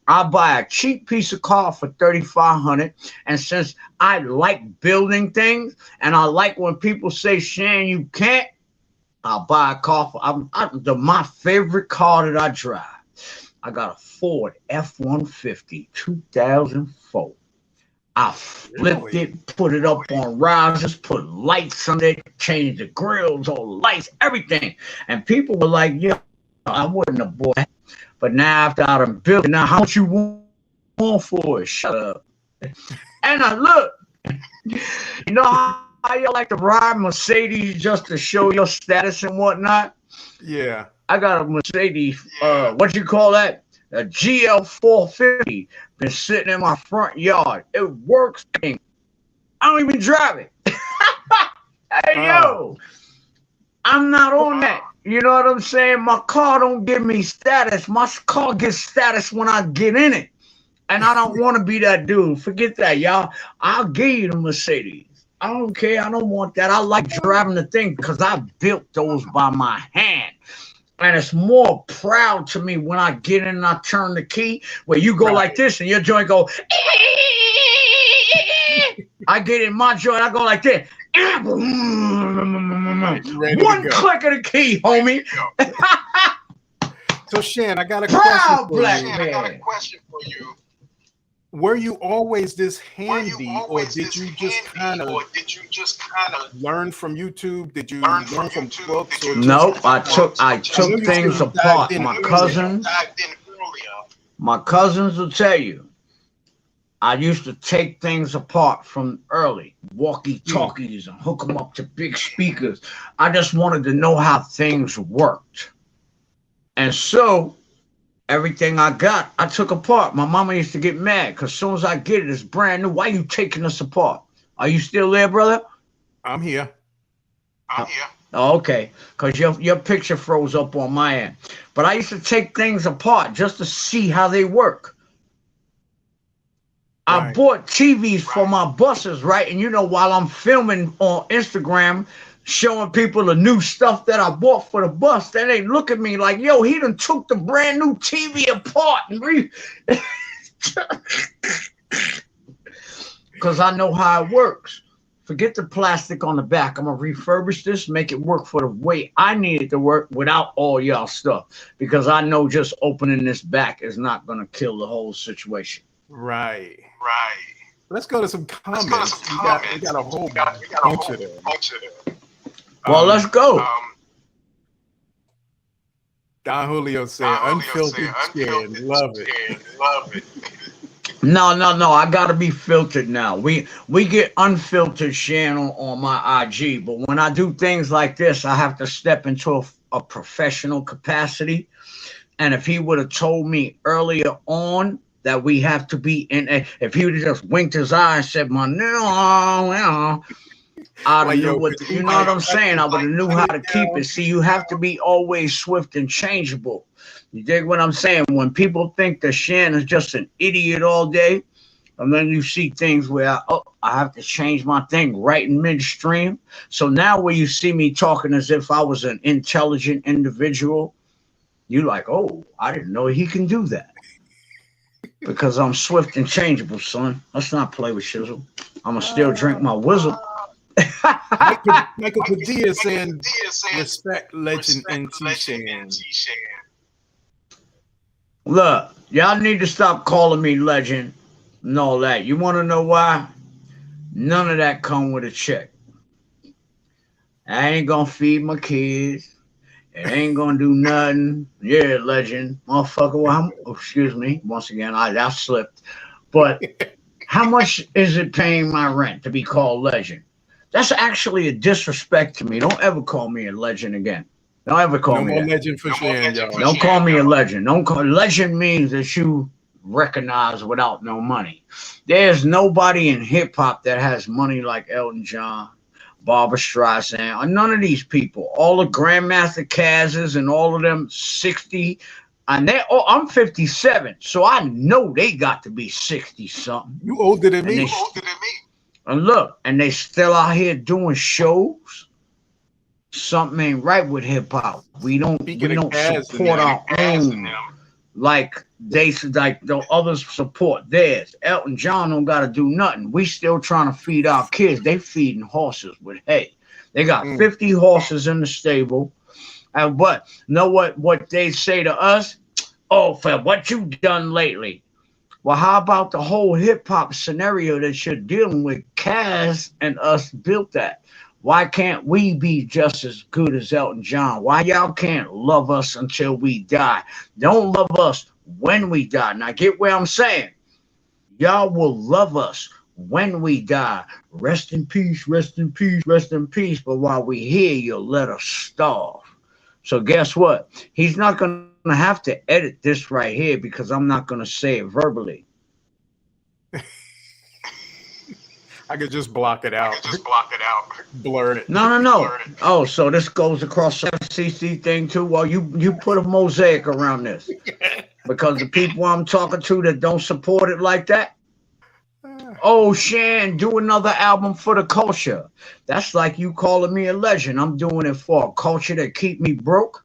I buy a cheap piece of car for $3,500. And since I like building things and I like when people say, Shan, you can't, I'll buy a car for my favorite car that I drive. I got a Ford F-150 2004. I flipped it, put it up on risers, put lights on it, changed the grills, all the lights, everything. And people were like, yo, I wouldn't have bought that. But now after I done built it, now how much you want for it? Shut up. And I look, you know how you like to ride Mercedes just to show your status and whatnot? Yeah. I got a Mercedes, what you call that? A GL 450 been sitting in my front yard. It works. I don't even drive it. Hey, yo, I'm not on that. You know what I'm saying? My car don't give me status. My car gets status when I get in it. And I don't want to be that dude. Forget that, y'all. I'll give you the Mercedes. I don't care. I don't want that. I like driving the thing because I built those by my hand. And it's more proud to me when I get in and I turn the key, where you go like this and your joint go. I get in my joint, I go like this. One click of the key, homie. So Shan, I got a question for you. Were you always this handy, or did you just kind of learn from YouTube? Did you learn from books? Nope, I took things apart. My cousins will tell you, I used to take things apart from early, walkie-talkies and hook them up to big speakers. I just wanted to know how things worked. And so everything I got, I took apart. My mama used to get mad because as soon as I get it, it's brand new. Why you taking us apart? Are you still there, brother? I'm here. Oh, okay, because your picture froze up on my end. But I used to take things apart just to see how they work. I bought TVs for my buses, right? And you know, while I'm filming on Instagram, showing people the new stuff that I bought for the bus, then they look at me like, yo, he done took the brand new TV apart. Because I know how it works. Forget the plastic on the back. I'm going to refurbish this, make it work for the way I need it to work without all y'all stuff. Because I know just opening this back is not going to kill the whole situation. Right. Let's go to some comments. We got a whole bunch of them. Well, let's go. Don Julio said, unfiltered skin. Love it. No. I gotta be filtered now. We get unfiltered Shan on my IG, but when I do things like this, I have to step into a professional capacity. And if he would have told me earlier on that we have to be in a, if he would have just winked his eye and said, "My no," I'd have knew what you know what I'm saying. I would have knew how to keep it. See, you have to be always swift and changeable. You dig what I'm saying? When people think that Shan is just an idiot all day, and then you see things where I have to change my thing right in midstream. So now when you see me talking as if I was an intelligent individual, you like, oh, I didn't know he can do that. Because I'm swift and changeable, son. Let's not play with shizzle. I'm going to still drink my whizzle. Michael Padilla saying, respect legend MC Shan. Look, y'all need to stop calling me legend and all that. You want to know why? None of that come with a check. I ain't going to feed my kids. It ain't going to do nothing. Yeah, legend. Motherfucker, well, excuse me. Once again, I slipped. But how much is it paying my rent to be called legend? That's actually a disrespect to me. Don't ever call me a legend again. Don't ever call me more that. Legend for Shan, y'all. Don't call me a legend. Legend means that you recognize without no money. There's nobody in hip hop that has money like Elton John, Barbara Streisand, or none of these people. All the Grandmaster Cazes and all of them 60. And I'm 57, so I know they got to be 60 something. You older than me. And look, and they still out here doing shows. Something ain't right with hip hop. We don't support our own like the others support theirs. Elton John don't gotta do nothing. We still trying to feed our kids. They feeding horses with hay. They got 50 horses in the stable. And know what they say to us? Oh, for what you done lately. Well, how about the whole hip hop scenario that you're dealing with? Kaz and us built that. Why can't we be just as good as Elton John? Why y'all can't love us until we die? Don't love us when we die. Now get where I'm saying. Y'all will love us when we die. Rest in peace, rest in peace, rest in peace. But while we here, you'll let us starve. So guess what? He's not going to have to edit this right here because I'm not going to say it verbally. I could just block it out. Blur it. No. Oh, so this goes across the FCC thing too? Well, you put a mosaic around this. Because the people I'm talking to that don't support it like that, oh, Shan, do another album for the culture. That's like you calling me a legend. I'm doing it for a culture that keep me broke.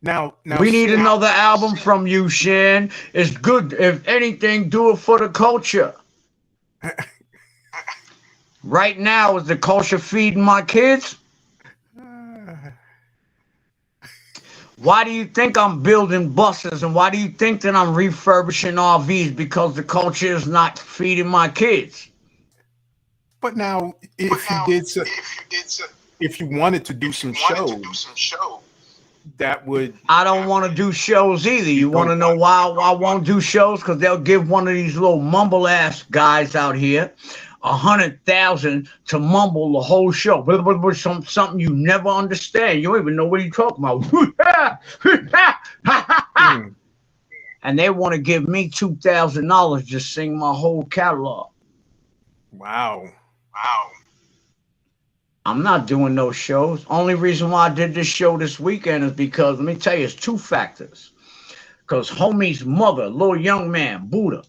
Now we need another album from you, Shan. It's good. If anything, do it for the culture. Right now, is the culture feeding my kids? Why do you think I'm building buses and why do you think that I'm refurbishing RVs? Because the culture is not feeding my kids. But now, if you wanted to do some shows, that would. I don't want to do shows either. You want to know why I won't do shows? Because they'll give one of these little mumble ass guys out here 100,000 to mumble the whole show. Something you never understand. You don't even know what he's talking about. And they want to give me $2,000 to sing my whole catalog. Wow. I'm not doing those shows. Only reason why I did this show this weekend is because, let me tell you, it's two factors. Because homie's mother, little young man, Buddha,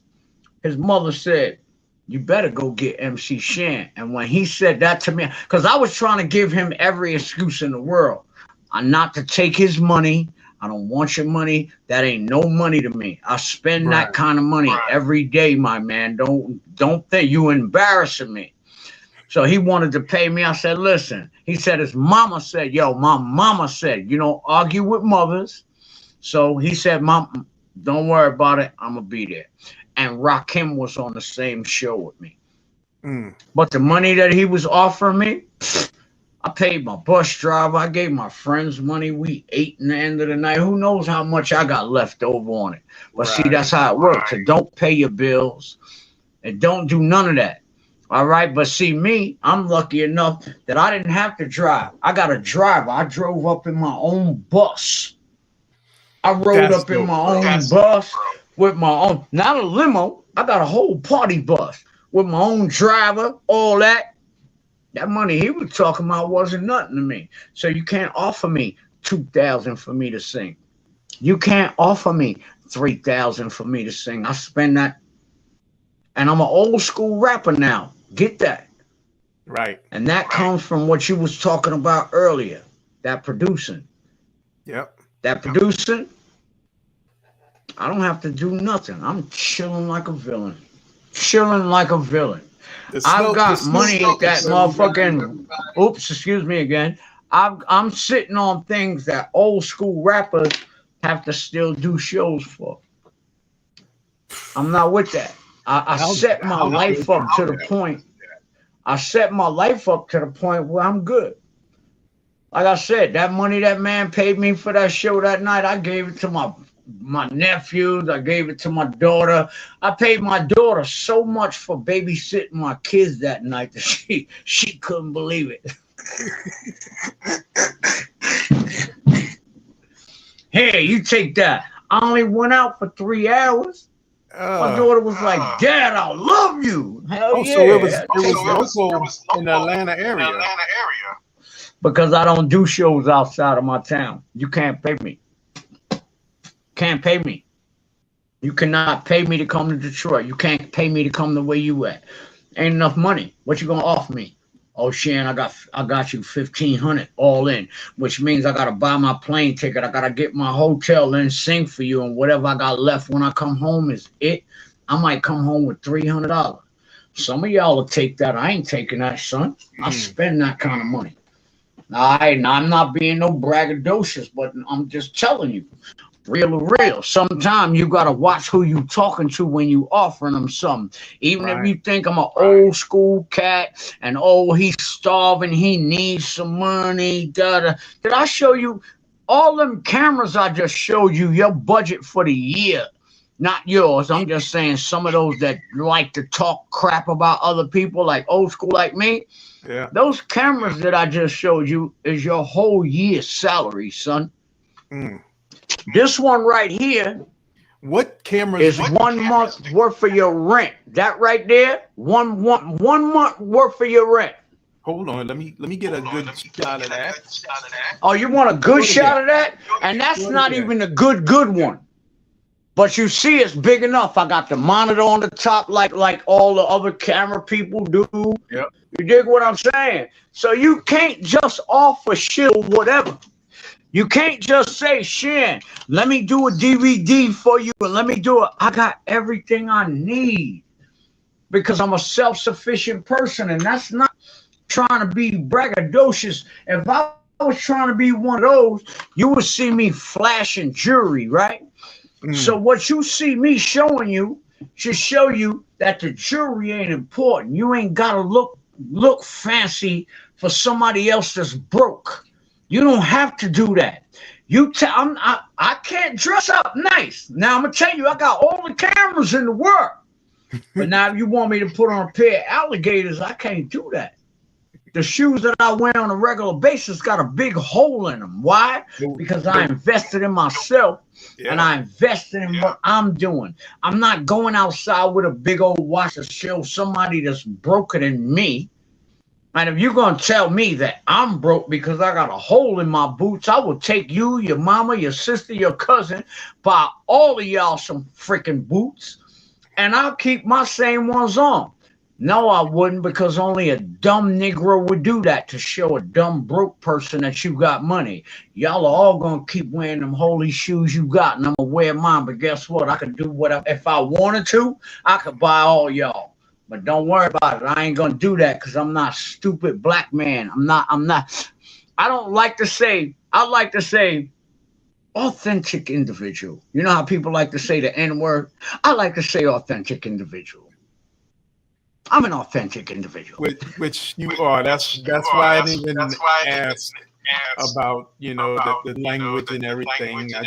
his mother said, you better go get MC Shan. And when he said that to me, because I was trying to give him every excuse in the world. Not to take his money. I don't want your money. That ain't no money to me. I spend that kind of money every day, my man. Don't think you embarrassing me. So he wanted to pay me. I said, listen. He said his mama said, yo, my mama said, you don't argue with mothers. So he said, Mom, don't worry about it. I'm going to be there. And Rakim was on the same show with me. But the money that he was offering me, I paid my bus driver. I gave my friends money. We ate in the end of the night. Who knows how much I got left over on it? But see, Right. that's how it works. And don't pay your bills and don't do none of that. All right. But see, me, I'm lucky enough that I didn't have to drive. I got a driver. I drove up in my own bus. I rode That's up in dope, my bro. own bus with my own, not a limo. I got a whole party bus with my own driver, all that. That money he was talking about wasn't nothing to me. So you can't offer me 2,000 for me to sing. You can't offer me 3,000 for me to sing. I spend that, and I'm an old school rapper now. Get that. Right. And that comes from what you was talking about earlier. That producing. Yep. That producing, I don't have to do nothing. I'm chilling like a villain. Chilling like a villain. I've got money that motherfucking. Oops, excuse me again. I'm sitting on things that old school rappers have to still do shows for. I'm not with that. I set my life up to the point. I set my life up to the point where I'm good. Like I said, that money that man paid me for that show that night, I gave it to my nephews. I gave it to my daughter. I paid my daughter so much for babysitting my kids that night that she couldn't believe it. Hey, you take that. I only went out for 3 hours. My daughter was like, "Dad, I love you." Hell yeah. So it was local in the Atlanta area. Because I don't do shows outside of my town. You can't pay me. Can't pay me. You cannot pay me to come to Detroit. You can't pay me to come the way you at. Ain't enough money. What you gonna offer me? Oh, Shan, I got you 1,500 all in, which means I gotta buy my plane ticket. I gotta get my hotel and sing for you, and whatever I got left when I come home is it. I might come home with $300. Some of y'all will take that. I ain't taking that, son. I spend that kind of money. I'm not being no braggadocious, but I'm just telling you, real. Sometimes you gotta watch who you talking to when you offering them something. Even if you think I'm an old school cat and he's starving, he needs some money. Did I show you all them cameras I just showed you? Your budget for the year, not yours. I'm just saying some of those that like to talk crap about other people, like old school like me. Yeah. Those cameras that I just showed you is your whole year's salary, son. This one right here What cameras is 1 month worth of your rent. That right there, one month worth of your rent. Hold on, let me get a good shot of that. Oh, you want a good shot of that? And that's not even a good one. But you see, it's big enough. I got the monitor on the top, like all the other camera people do. Yep. You dig what I'm saying? So you can't just offer shit or whatever. You can't just say, Shan, let me do a DVD for you and let me do it. I got everything I need because I'm a self-sufficient person, and that's not trying to be braggadocious. If I was trying to be one of those, you would see me flashing jewelry, right? So what you see me showing you should show you that the jewelry ain't important. You ain't gotta look fancy for somebody else that's broke. You don't have to do that. I can't dress up nice. Now I'm gonna tell you, I got all the cameras in the world. But now if you want me to put on a pair of alligators, I can't do that. The shoes that I wear on a regular basis got a big hole in them. Why? Because I invested in myself and I invested in what I'm doing. I'm not going outside with a big old watch to show somebody that's broker than me. And if you're going to tell me that I'm broke because I got a hole in my boots, I will take you, your mama, your sister, your cousin, buy all of y'all some freaking boots, and I'll keep my same ones on. No, I wouldn't, because only a dumb Negro would do that to show a dumb broke person that you got money. Y'all are all going to keep wearing them holy shoes you got, and I'm going to wear mine. But guess what? I can do whatever. If I wanted to, I could buy all y'all. But don't worry about it. I ain't going to do that because I'm not a stupid black man. I'm not. I don't like to say, I like to say authentic individual. You know how people like to say the N-word? I like to say authentic individual. I'm an authentic individual. Which you are. That's why I didn't even ask about the language and everything. I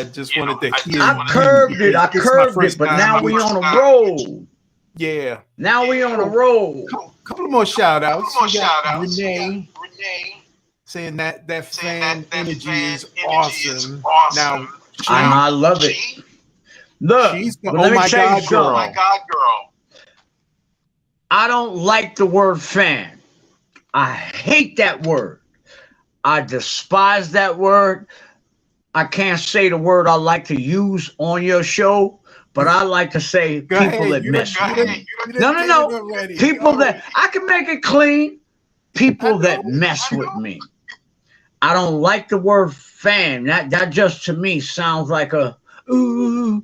just wanted to hear. I curved it, but now we on a roll. Yeah. Now we on a roll. Couple more shout outs. Renee saying that fan energy is awesome. Now I love it. Look, she's the let me tell you girl. something. My God girl. I don't like the word fan. I hate that word. I despise that word. I can't say the word I like to use on your show, but I like to say people that mess with me. No. People that I can make it clean. People that mess with me. I don't like the word fan. That just to me sounds like a ooh.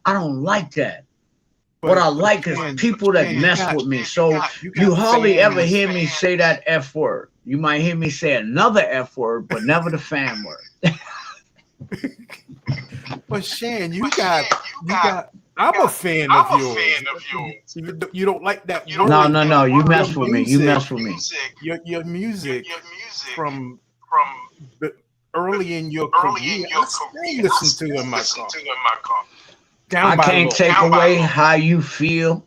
I don't like that. What I like is people that mess with me. So you hardly ever hear me say that F word. You might hear me say another F word, but never the fan word. But Shan, you got. I'm a fan of yours. You don't like that word. No. You mess with me. You mess with me. Your music from the early in your career. I still listen to in my car. I can't take away how you feel,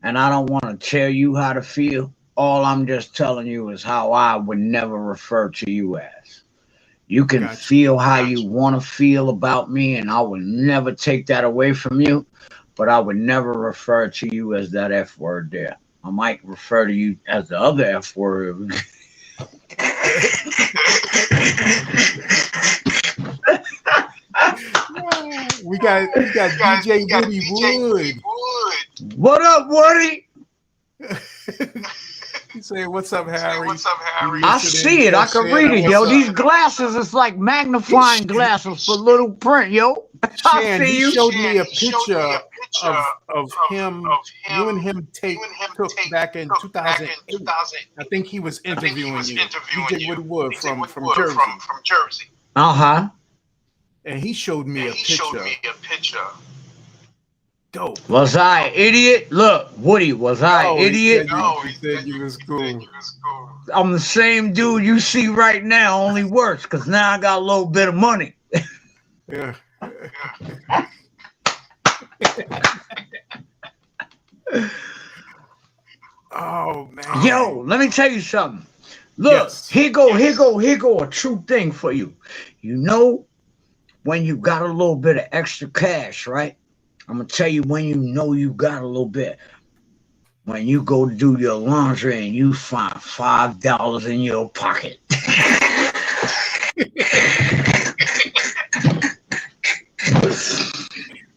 and I don't want to tell you how to feel. All I'm just telling you is how I would never refer to you as. You can feel how you want to feel about me, and I would never take that away from you, but I would never refer to you as that F word there. I might refer to you as the other F word. We got DJ Woody Wood. What up, Woody? He said, "What's up, Harry?" I see it. I can read it, yo. These glasses is like magnifying glasses for little print, yo. Shan, he showed me a picture of him. You and him took back in 2008. I think he was interviewing you. DJ Woody Wood from Jersey. Uh-huh. And he showed me a picture. Dope. Was I idiot? Look, Woody, was I idiot? He said you was cool. I'm the same dude you see right now, only worse, because now I got a little bit of money. Yeah. Oh man. Yo, let me tell you something. Look, here go a true thing for you. You know, when you got a little bit of extra cash, right? I'm gonna tell you when you know you got a little bit. When you go to do your laundry and you find $5 in your pocket.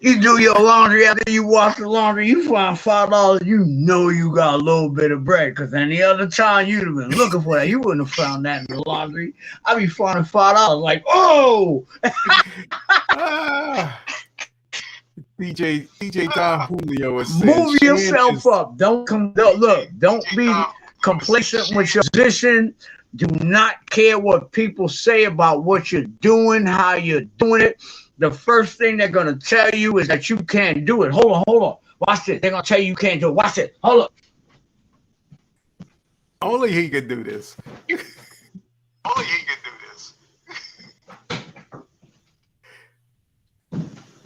You do your laundry after you wash the laundry, you find $5, you know you got a little bit of bread. Because any other time you'd have been looking for that, you wouldn't have found that in the laundry. I'd be finding $5 like, oh! DJ Don Julio is saying, move yourself up. Don't be complacent with your position. Do not care what people say about what you're doing, how you're doing it. The first thing they're gonna tell you is that you can't do it. Hold on. Watch this. They're gonna tell you you can't do it. Watch it. Hold up. Only he could do this.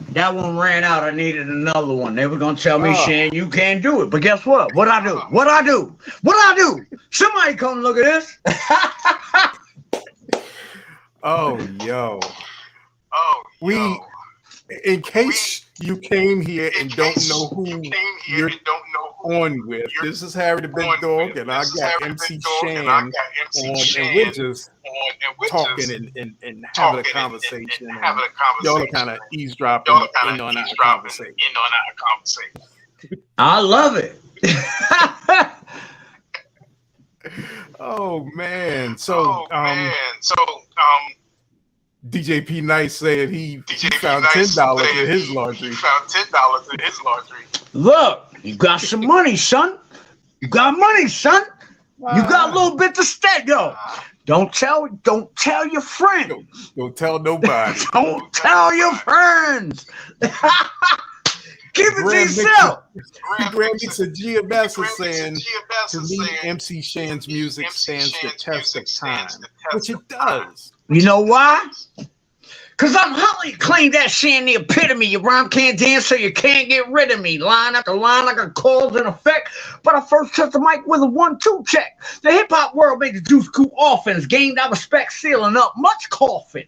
That one ran out. I needed another one. They were gonna tell me, Shan, you can't do it. But guess what? What I do? Somebody come look at this. Yo. In case you came here and don't know who you're on with, this is Harry the Big Dog, and I got MC Shan on, and we're just talking and having a conversation. Y'all are kind of eavesdropping in on our conversation. I love it. Oh man! So DJ P Nice said he found $10 in his laundry. Look, you got some money, son. You got money, son. You got a little bit to stay, yo. Don't tell your friends. Don't tell nobody. Don't tell your friends. Keep it to yourself. Grand Mix of GMS is saying, to me, MC Shan's music stands the test of time, which it does. You know why? Because I'm highly claim that Shan the epitome. Your rhyme can't dance, so you can't get rid of me. Line after line, I got cause and effect. But I first touched the mic with a 1-2 check. The hip-hop world made the Juice Kool offense. Gained our respect, sealing up much coffin.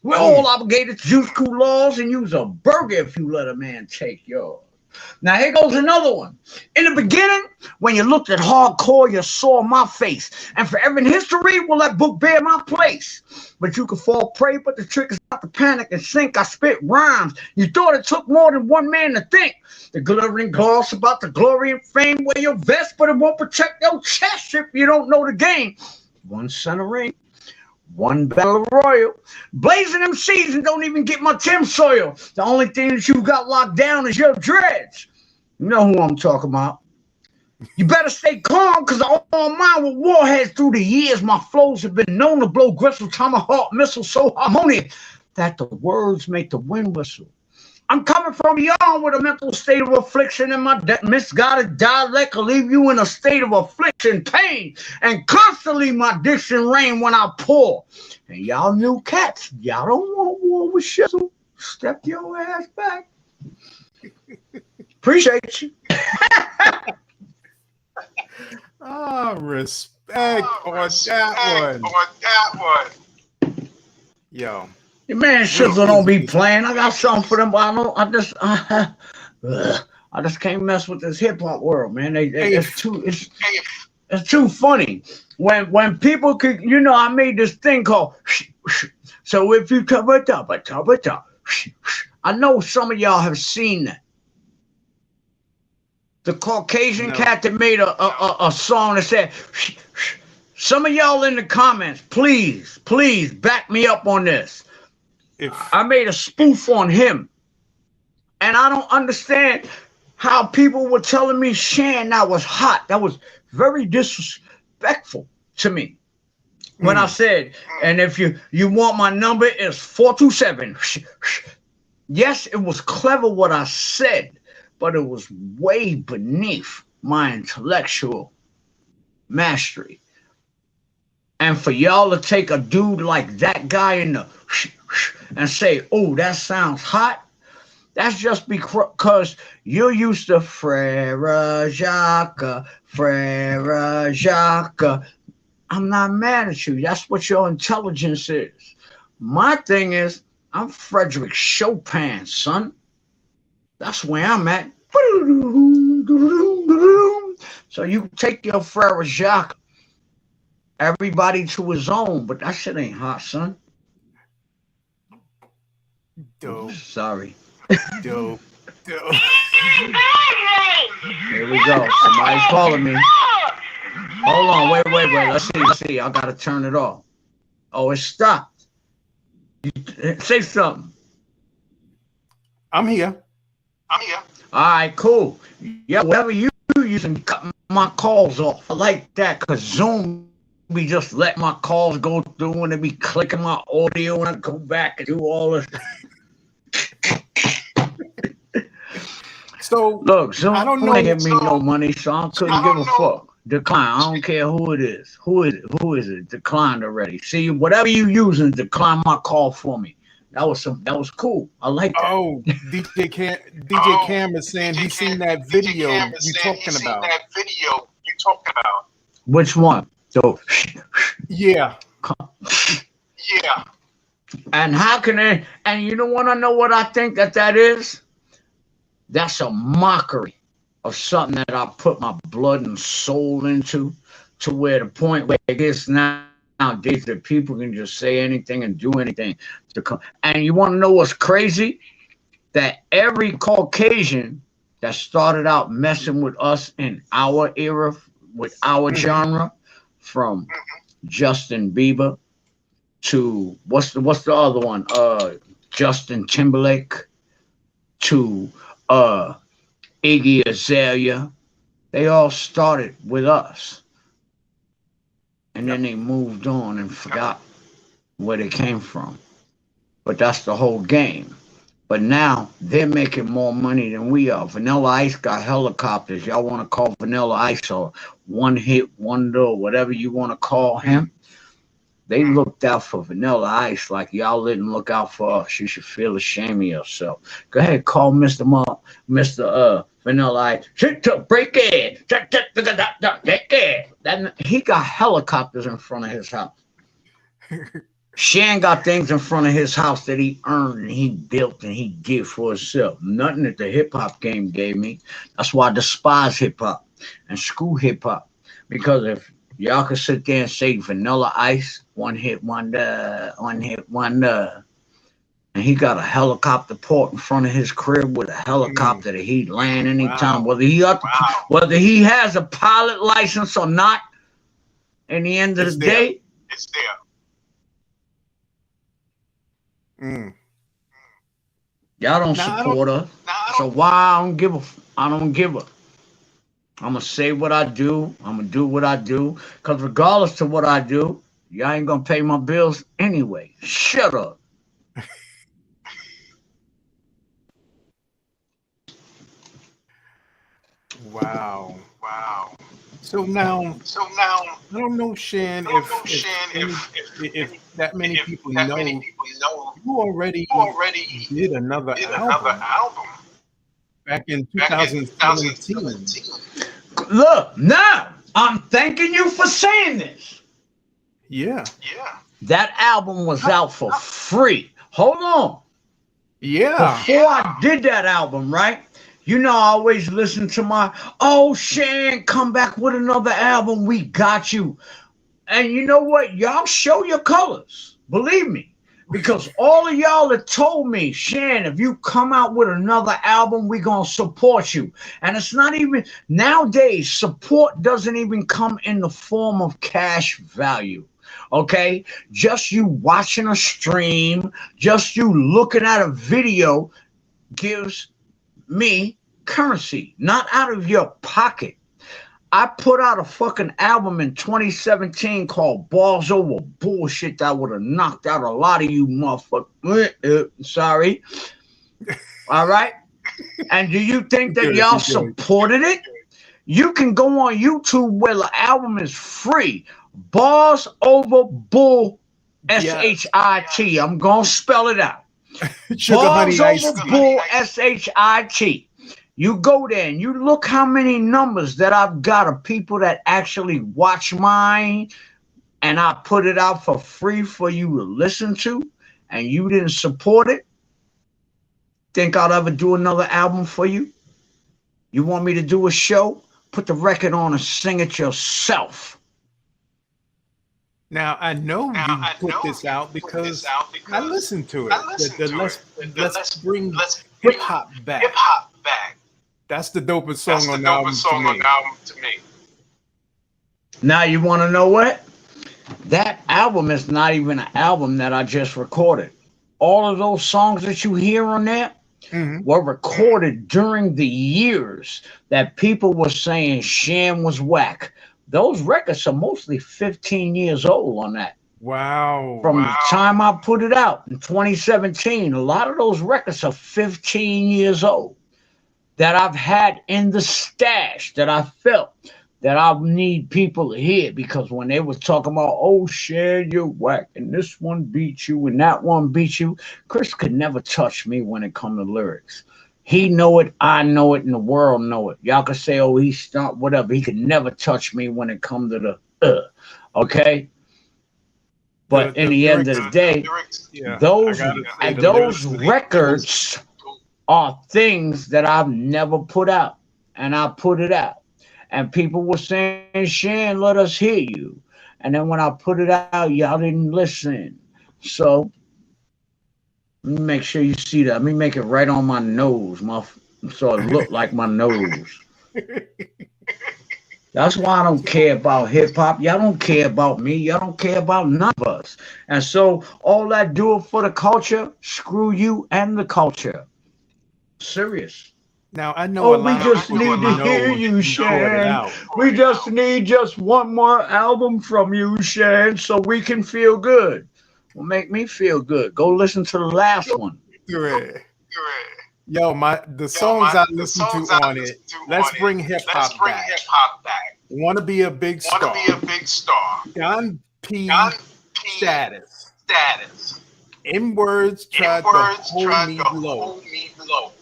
We're all obligated to Juice Kool laws and use a burger if you let a man take yours. Now here goes another one. In the beginning, when you looked at hardcore, you saw my face. And forever in history, will that book bear my place? But you can fall prey, but the trick is not to panic and sink. I spit rhymes. You thought it took more than one man to think. The glittering gloss about the glory and fame. Wear your vest, but it won't protect your chest if you don't know the game. One center ring. One battle royal, blazing them seas and don't even get my Tim soil. The only thing that you got locked down is your dreads. You know who I'm talking about. You better stay calm, because I'm on mine with warheads through the years. My flows have been known to blow gristle, tomahawk missiles so harmonious that the words make the wind whistle. I'm coming from y'all with a mental state of affliction, and my misguided dialect will leave you in a state of affliction, pain, and constantly my diction rain when I pour. And y'all new cats, y'all don't want war with shizzle. Step your ass back. Appreciate you. Respect on that one. Yo. Your man Shizzle don't be playing. I got something for them, but I just can't mess with this hip hop world, man. It's too funny. When people could, I made this thing called so if you I know some of y'all have seen that. The Caucasian cat that made a song that said some of y'all in the comments, please back me up on this. I made a spoof on him, and I don't understand how people were telling me Shan that was hot. That was very disrespectful to me. When I said, and if you want my number, it's 427. Yes, it was clever what I said, but it was way beneath my intellectual mastery. And for y'all to take a dude like that guy in the and say, oh, that sounds hot, that's just because you're used to Frere Jacques. I'm not mad at you. That's what your intelligence is. My thing is, I'm Frederick Chopin, son. That's where I'm at. So you take your Frere Jacques, everybody to his own, but that shit ain't hot, son. Dope. Sorry. Dope. Here we go. Somebody's calling me. Hold on. Wait. Let's see. I gotta turn it off. Oh, it stopped. Say something. I'm here. All right, cool. Yeah, whatever you using, cut my calls off. I like that, because Zoom be just let my calls go through and they be clicking my audio and I go back and do all this. So look, Zoom I don't know. They give me no money, so I couldn't give a fuck. Decline. I don't care who it is. Who is it? Declined already. See, whatever you using, decline my call for me. That was cool. I like that. Oh, DJ Cam is saying he's seen that video you talking about. Which one? So yeah. And how can they? And you don't want to know what I think that is? That's a mockery of something that I put my blood and soul into, to where the point where it gets nowadays that people can just say anything and do anything to come. And you want to know what's crazy? That every Caucasian that started out messing with us in our era, with our genre, from Justin Bieber to what's the other one? Justin Timberlake to Iggy Azalea. They all started with us. And then they moved on and forgot where they came from. But that's the whole game. But now they're making more money than we are. Vanilla Ice got helicopters. Y'all want to call Vanilla Ice or One Hit Wonder or whatever you want to call him. They looked out for Vanilla Ice like y'all didn't look out for us. You should feel ashamed of yourself. Go ahead, call Mr. Vanilla Ice. Break it. Break it. He got helicopters in front of his house. Shan got things in front of his house that he earned and he built and he did for himself. Nothing that the hip hop game gave me. That's why I despise hip hop and screw hip hop. Because if y'all could sit there and say Vanilla Ice, one hit wonder, and he got a helicopter port in front of his crib with a helicopter that he'd land anytime, whether he has a pilot license or not. In the end of the day, it's there. Y'all don't support us. So why I don't give a. I'm gonna say what I do. I'm gonna do what I do. Cause regardless of what I do, y'all ain't gonna pay my bills anyway. Shut up. Wow. So now, I don't know, Shan, if that many people know, you already did another album back in 2017. Look, now I'm thanking you for saying this. Yeah. That album was out for free. Hold on. Yeah. Before I did that album, right? You know, I always listen to my, Shan, come back with another album. We got you. And you know what? Y'all show your colors. Believe me. Because all of y'all that told me, Shan, if you come out with another album, we going to support you. And it's not even, nowadays, support doesn't even come in the form of cash value. Okay? Just you watching a stream, just you looking at a video gives me currency, not out of your pocket. I put out a fucking album in 2017 called Balls Over Bullshit that would have knocked out a lot of you motherfuckers. Sorry. All right. And do you think that y'all supported it? You can go on YouTube where the album is free. Balls Over Bull S-H-I-T. I'm going to spell it out. Balls Over Bull S-H-I-T. You go there and you look how many numbers that I've got of people that actually watch mine, and I put it out for free for you to listen to, and you didn't support it. Think I'll ever do another album for you? You want me to do a show? Put the record on and sing it yourself. Now, I know you put this out because I listened to it. Let's bring hip-hop back. That's the dopest song on the album to me. Now, you want to know what? That album is not even an album that I just recorded. All of those songs that you hear on there were recorded during the years that people were saying Shan was whack. Those records are mostly 15 years old on that. Wow. From the time I put it out in 2017, a lot of those records are 15 years old that I've had in the stash that I felt that I need people to hear, because when they was talking about, Shan, you're whack, and this one beat you and that one beat you, Chris could never touch me when it comes to lyrics. He know it, I know it, and the world know it. Y'all could say, he's stunt, whatever. He could never touch me when it comes to the, okay? But in the end of the day, those records are things that I've never put out, and I put it out. And people were saying, Shan, let us hear you. And then when I put it out, y'all didn't listen. So let me make sure you see that. Let me make it right on my nose, so it look like my nose. That's why I don't care about hip-hop. Y'all don't care about me. Y'all don't care about none of us. And so all that do it for the culture, screw you and the culture. Serious. Now, I know we just need to hear you, Shan. We just need just one more album from you, Shan, so we can feel good. Well, make me feel good. Go listen to the last one. Yo, the songs I listen to on it. Let's bring hip hop back. Wanna be a big star. John P. Status. In words tried to hold me low.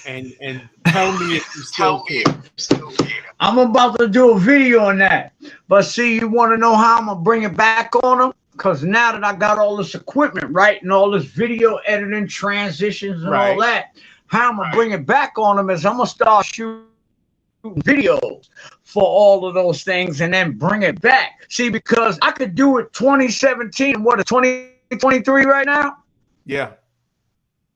And tell me if you still care. I'm about to do a video on that. But see, you want to know how I'm going to bring it back on them? Because now that I got all this equipment, right, and all this video editing, transitions, and all that, how I'm going to bring it back on them is I'm going to start shooting videos for all of those things and then bring it back. See, because I could do it 2017, what, 2023 right now? Yeah.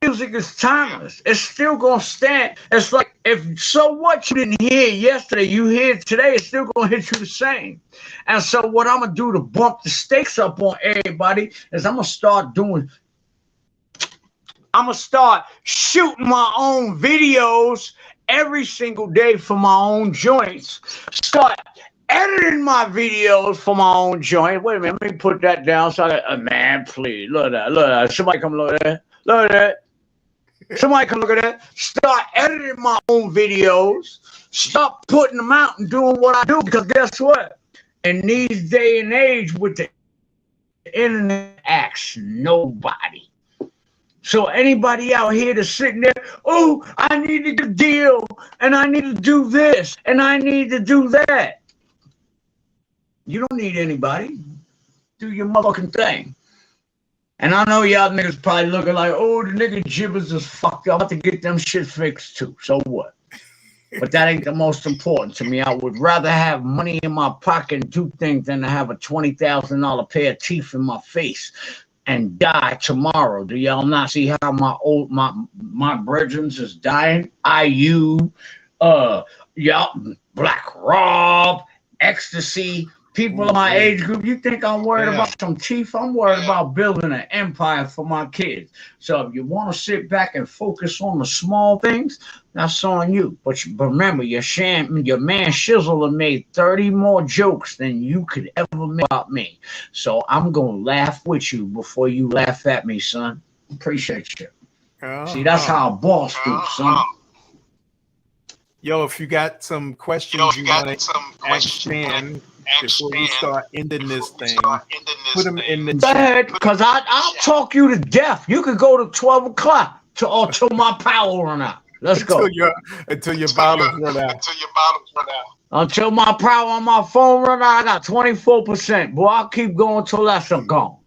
Music is timeless. It's still gonna stand. It's like, if so what you didn't hear yesterday, you hear it today, it's still gonna hit you the same. And so what I'm gonna do to bump the stakes up on everybody is I'm gonna start shooting my own videos every single day for my own joints. Start editing my videos for my own joint. Wait a minute, let me put that down so man, please, look at that. Somebody come look at that. Look at that. Somebody come look at that. Start editing my own videos. Stop putting them out and doing what I do. Because guess what? In these day and age with the internet, asks nobody. So anybody out here that's sitting there, oh, I need to deal, and I need to do this, and I need to do that. You don't need anybody. Do your motherfucking thing. And I know y'all niggas probably looking like, oh, the nigga gibbers is fucked up. I'm about to get them shit fixed too. So what? But that ain't the most important to me. I would rather have money in my pocket and do things than to have a $20,000 pair of teeth in my face and die tomorrow. Do y'all not see how my brethren is dying? IU, y'all, Black Rob, Ecstasy. People in my age group, you think I'm worried about some teeth? I'm worried about building an empire for my kids. So if you want to sit back and focus on the small things, that's on you. But remember, your man Shizzle made 30 more jokes than you could ever make about me. So I'm going to laugh with you before you laugh at me, son. Appreciate you. See, that's how a boss do, son. Yo, if you got some questions you want to ask Shan before we start ending this thing, put them in the chat. Go ahead, because I'll talk you to death. You could go to 12 o'clock till my power run out. Let's go. Until your bottles run out. Until my power on my phone run out, I got 24%. Boy, I'll keep going till that's gone.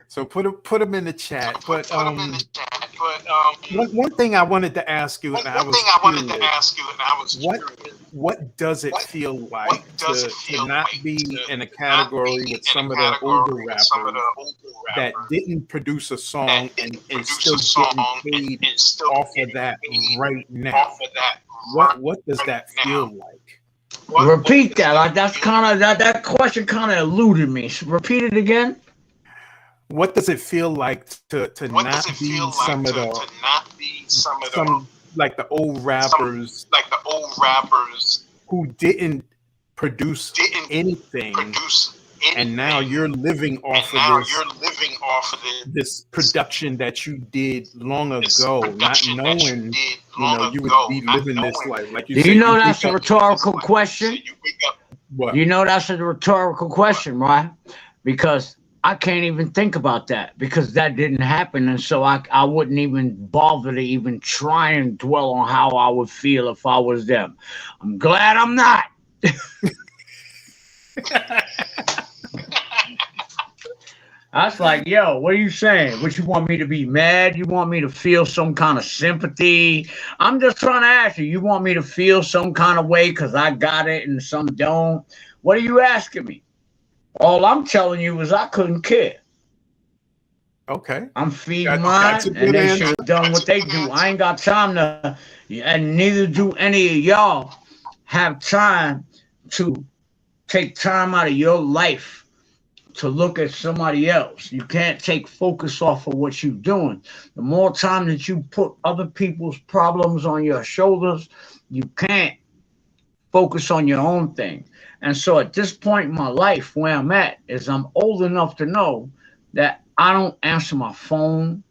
So put them in the chat. But one thing I wanted to ask you, and I was curious, what does it feel like to not be in a category with some of the older rappers that didn't produce a song and still getting paid off of that right now? What does that feel like? Repeat that. Like that question kind of eluded me. Repeat it again. What does it feel like to not be some of the old rappers who didn't produce anything, and now you're living off of this production that you did long ago, not knowing you would be living this life. Like do you know that's a rhetorical question? What? You know that's a rhetorical question, right? Because I can't even think about that because that didn't happen. And so I wouldn't even bother to even try and dwell on how I would feel if I was them. I'm glad I'm not. I was like, yo, what are you saying? What, you want me to be mad? You want me to feel some kind of sympathy? I'm just trying to ask you. You want me to feel some kind of way because I got it and some don't? What are you asking me? All I'm telling you is I couldn't care. Okay. I'm feeding mine, and they should have done what they do. I ain't got time to, and neither do any of y'all have time to take time out of your life to look at somebody else. You can't take focus off of what you're doing. The more time that you put other people's problems on your shoulders, you can't focus on your own thing. And so at this point in my life where I'm at is I'm old enough to know that I don't answer my phone.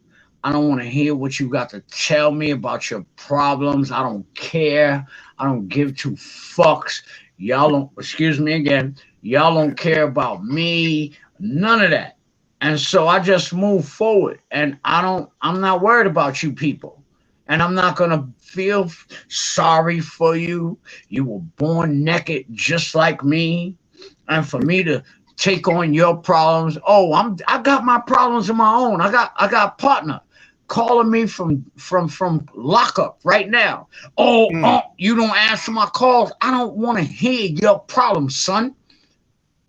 I don't want to hear what you got to tell me about your problems. I don't care. I don't give two fucks. Y'all don't, excuse me again, y'all don't care about me, none of that. And so I just move forward and I'm not worried about you people. And I'm not going to feel sorry for you. You were born naked just like me. And for me to take on your problems, I got my problems of my own. I got a partner calling me from lockup right now. You don't answer my calls. I don't want to hear your problems, son.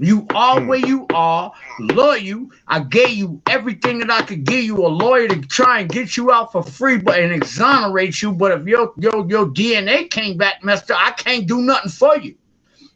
You are where you are. Love you. I gave you everything that I could give you. A lawyer to try and get you out for free, and exonerate you. But if your DNA came back messed up, I can't do nothing for you.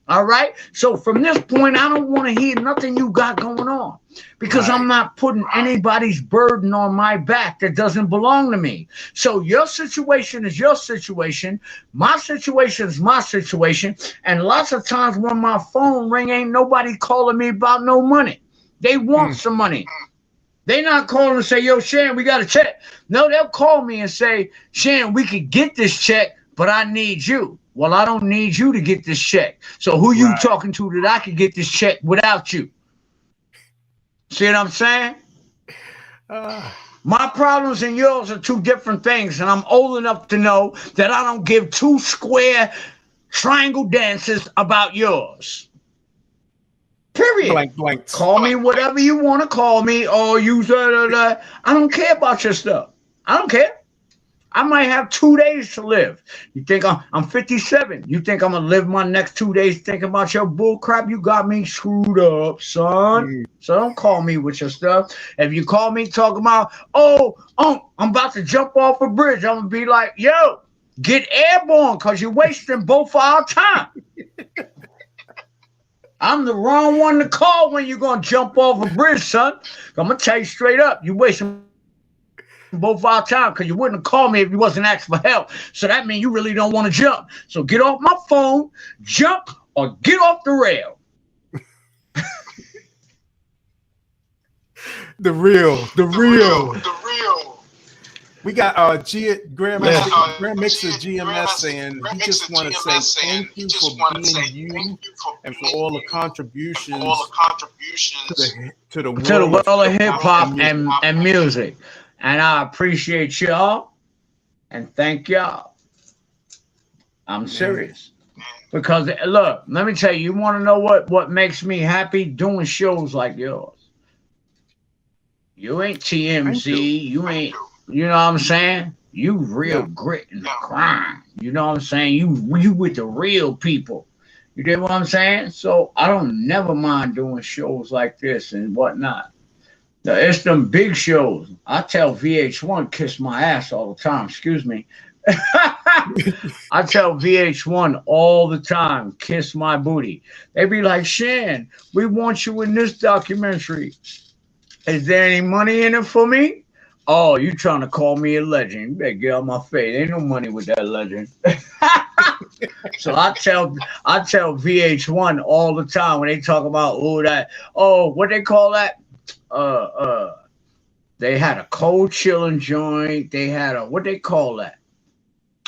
All right. So from this point, I don't want to hear nothing you got going on, because I'm not putting anybody's burden on my back that doesn't belong to me. So your situation is your situation. My situation is my situation. And lots of times when my phone ring, ain't nobody calling me about no money. They want some money. They not calling and say, yo, Shan, we got a check. No, they'll call me and say, Shan, we could get this check, but I need you. Well, I don't need you to get this check. So who you talking to that I can get this check without you? See what I'm saying? My problems and yours are two different things, and I'm old enough to know that I don't give two square triangle dances about yours. Period. Blank. Call me whatever you want to call me, or use I don't care about your stuff. I don't care. I might have 2 days to live. You think I'm 57. You think I'm going to live my next 2 days thinking about your bull crap? You got me screwed up, son. So don't call me with your stuff. If you call me talking about, I'm about to jump off a bridge, I'm going to be like, yo, get airborne, because you're wasting both our time. I'm the wrong one to call when you're going to jump off a bridge, son. I'm going to tell you straight up, you're wasting both our time, because you wouldn't have called me if you wasn't asking for help. So that means you really don't want to jump. So get off my phone, jump, or get off the rail. The real. We got Grand Mixer GMS saying he just want to say thank you for being you and for all the contributions to the world of hip hop and music. And I appreciate y'all and thank y'all. I'm serious. Because look, let me tell you, you want to know what makes me happy? Doing shows like yours. You ain't TMZ. You ain't, you know what I'm saying? You real grit and grind. You know what I'm saying? You with the real people. You get what I'm saying? So I don't never mind doing shows like this and whatnot. Now, it's them big shows. I tell VH1 kiss my ass all the time. Excuse me. I tell VH1 all the time, kiss my booty. They be like, Shan, we want you in this documentary. Is there any money in it for me? Oh, you trying to call me a legend. You better get out my face. Ain't no money with that legend. So I tell VH1 all the time when they talk about what they call that? They had a cold chilling joint. They had a, what they call that?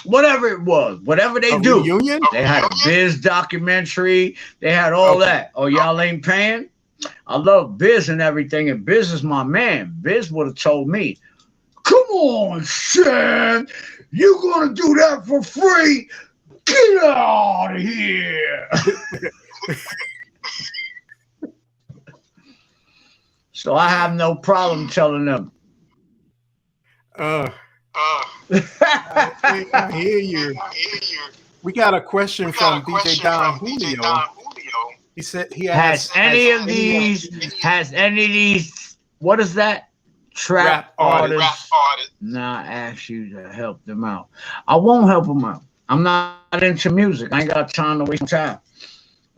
Whatever it was, whatever they do. Reunion? They had a Biz documentary. They had all that. Oh, y'all ain't paying? I love Biz and everything, and Biz is my man. Biz would have told me, come on, Shan, you gonna do that for free? Get out of here. So I have no problem telling them. I hear you. We got a question from DJ Don Julio. He said he has any of these, what is that? Rap artists. Nah, I ask you to help them out. I won't help them out. I'm not into music. I ain't got time to waste time.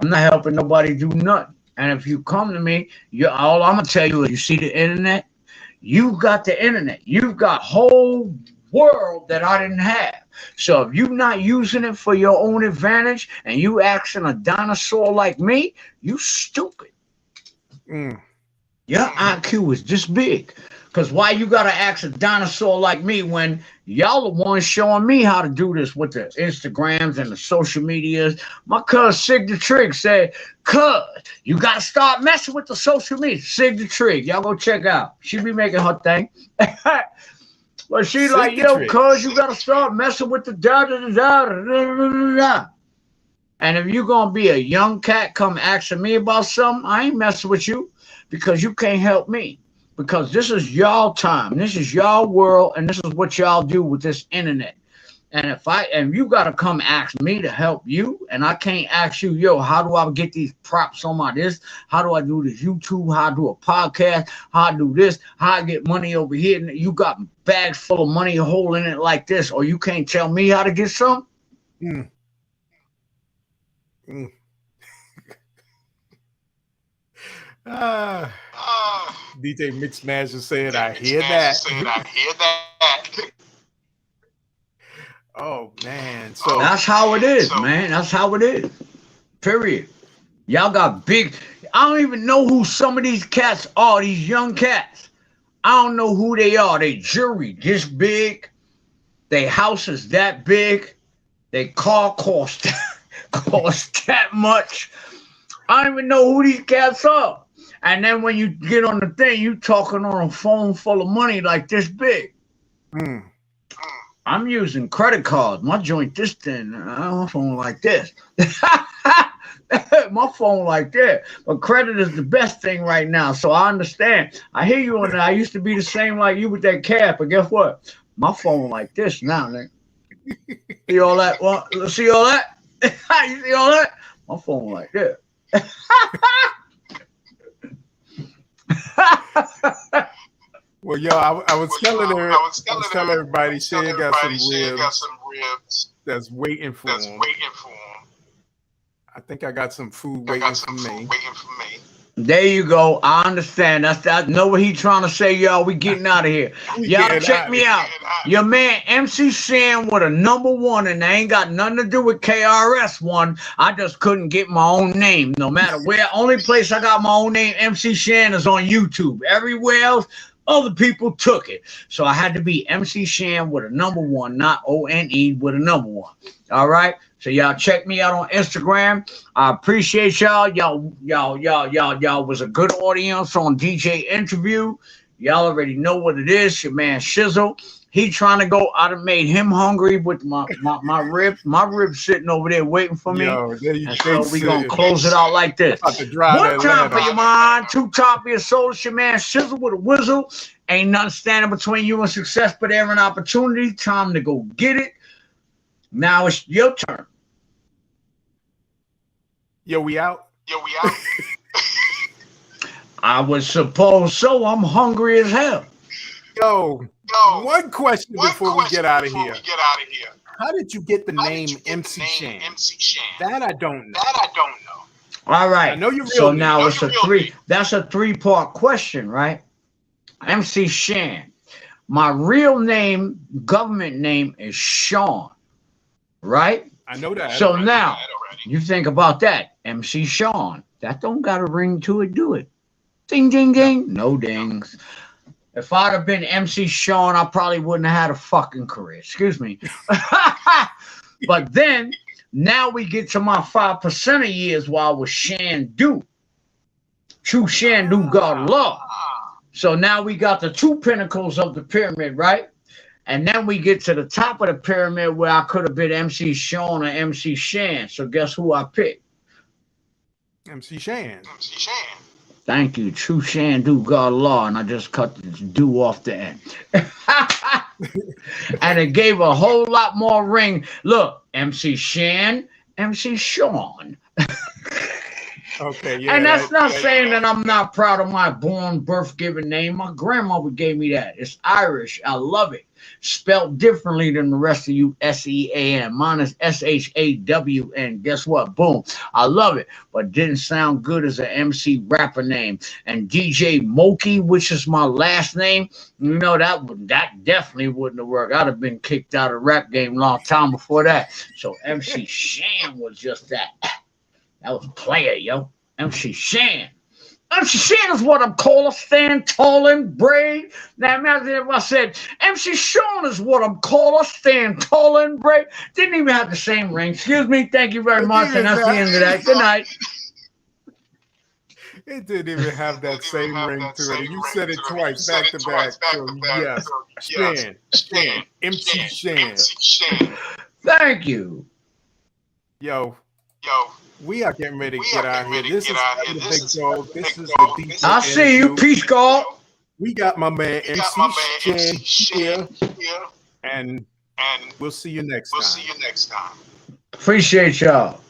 I'm not helping nobody do nothing. And if you come to me, all I'm gonna tell you is, you see the internet? You've got the internet. You've got whole world that I didn't have. So if you're not using it for your own advantage and you asking a dinosaur like me, you stupid. Your IQ is this big. Because why you gotta ask a dinosaur like me when y'all the ones showing me how to do this with the Instagrams and the social medias? My cuz Sig the Trig said, cuz, you gotta start messing with the social media. Sig the Trig, y'all go check out. She be making her thing. But she Sig like, the yo, Trig. cuz, you gotta start messing with the da-da-da-da-da-da-da-da. And if you gonna be a young cat come asking me about something, I ain't messing with you because you can't help me. Because this is y'all time, this is y'all world, and this is what y'all do with this internet. And if you gotta come ask me to help you, and I can't ask you, yo, how do I get these props on my this? How do I do this YouTube? How I do a podcast? How I do this? How I get money over here? And you got bags full of money holding it like this, or you can't tell me how to get some? Mm. DJ Mix Master said, I hear that. Oh, man. So that's how it is, man. That's how it is. Period. Y'all got big. I don't even know who some of these cats are, these young cats. I don't know who they are. They jewelry this big. They house is that big. They car cost that much. I don't even know who these cats are. And then when you get on the thing, you talking on a phone full of money like this big. I'm using credit cards. My joint this thin. My phone like this. My phone like that. But credit is the best thing right now. So I understand. I hear you on that. I used to be the same like you with that cab. But guess what? My phone like this now, nigga. See all that? See all that? You see all that? My phone like that. Well, yo, I was telling everybody, Shan got some ribs that's waiting for him. I think I got some food waiting for me. There you go. I understand. That's know what he trying to say, y'all. We getting out of here. Y'all check me out. Your man MC Shan with a #1, and they ain't got nothing to do with KRS-One. I just couldn't get my own name. No matter where. Only place I got my own name, MC Shan, is on YouTube. Everywhere else, other people took it. So I had to be MC Shan with a #1, not ONE with a #1. All right. So y'all check me out on Instagram. I appreciate y'all. Y'all was a good audience on DJ interview. Y'all already know what it is. Your man Shizzle. He trying to go. I done made him hungry with my ribs. My ribs sitting over there waiting for me. Yo, so we gonna close it out like this. One time for your mind, two time for your soul. It's your man Shizzle with a whistle. Ain't nothing standing between you and success but there an opportunity. Time to go get it. Now it's your turn. Yo, we out. I would suppose so. I'm hungry as hell. Yo, one question before we get out of here. How did you get the name MC Shan? That I don't know. All right. I know you're real. So now it's a three. That's a 3-part question, right? MC Shan. My real name, government name, is Sean. Right? I know that. So now you think about that. MC Shan. That don't got a ring to it, do it? Ding, ding, ding. No dings. If I'd have been MC Shan, I probably wouldn't have had a fucking career. Excuse me. But then, now we get to my 5% of years while I was Shan Do. True Shan Do God love. So now we got the 2 pinnacles of the pyramid, right? And then we get to the top of the pyramid where I could have been MC Shan or MC Shan. So guess who I picked? MC Shan. Thank you. True Shan Do God Law. And I just cut the do off the end. And it gave a whole lot more ring. Look, MC Shan, MC Sean. Okay, yeah. And that's not saying that I'm not proud of my birth given name. My grandmother gave me that. It's Irish. I love it. Spelled differently than the rest of you, S-E-A-N. Mine is S-H-A-W-N. Guess what? Boom. I love it. But didn't sound good as an MC rapper name. And DJ Moki, which is my last name, you know, that definitely wouldn't have worked. I'd have been kicked out of the rap game a long time before that. So MC Shan was just that. That was player, yo. MC Shan. MC Shan is what I'm called. I stand tall and brave. Now, imagine if I said, MC Shan is what I'm called. I stand tall and brave. Didn't even have the same ring. Excuse me. Thank you very much. And that's the end of that. Good night. It didn't even have that same ring to it. You said it twice, back to back. So yes, Shan, MC Shan. Thank you. Yo, we are getting ready to get out here. This is the big dog. This is the DJ. I see you. Peace, God. We got my man MC Shan here, and we'll see you next time. Appreciate y'all.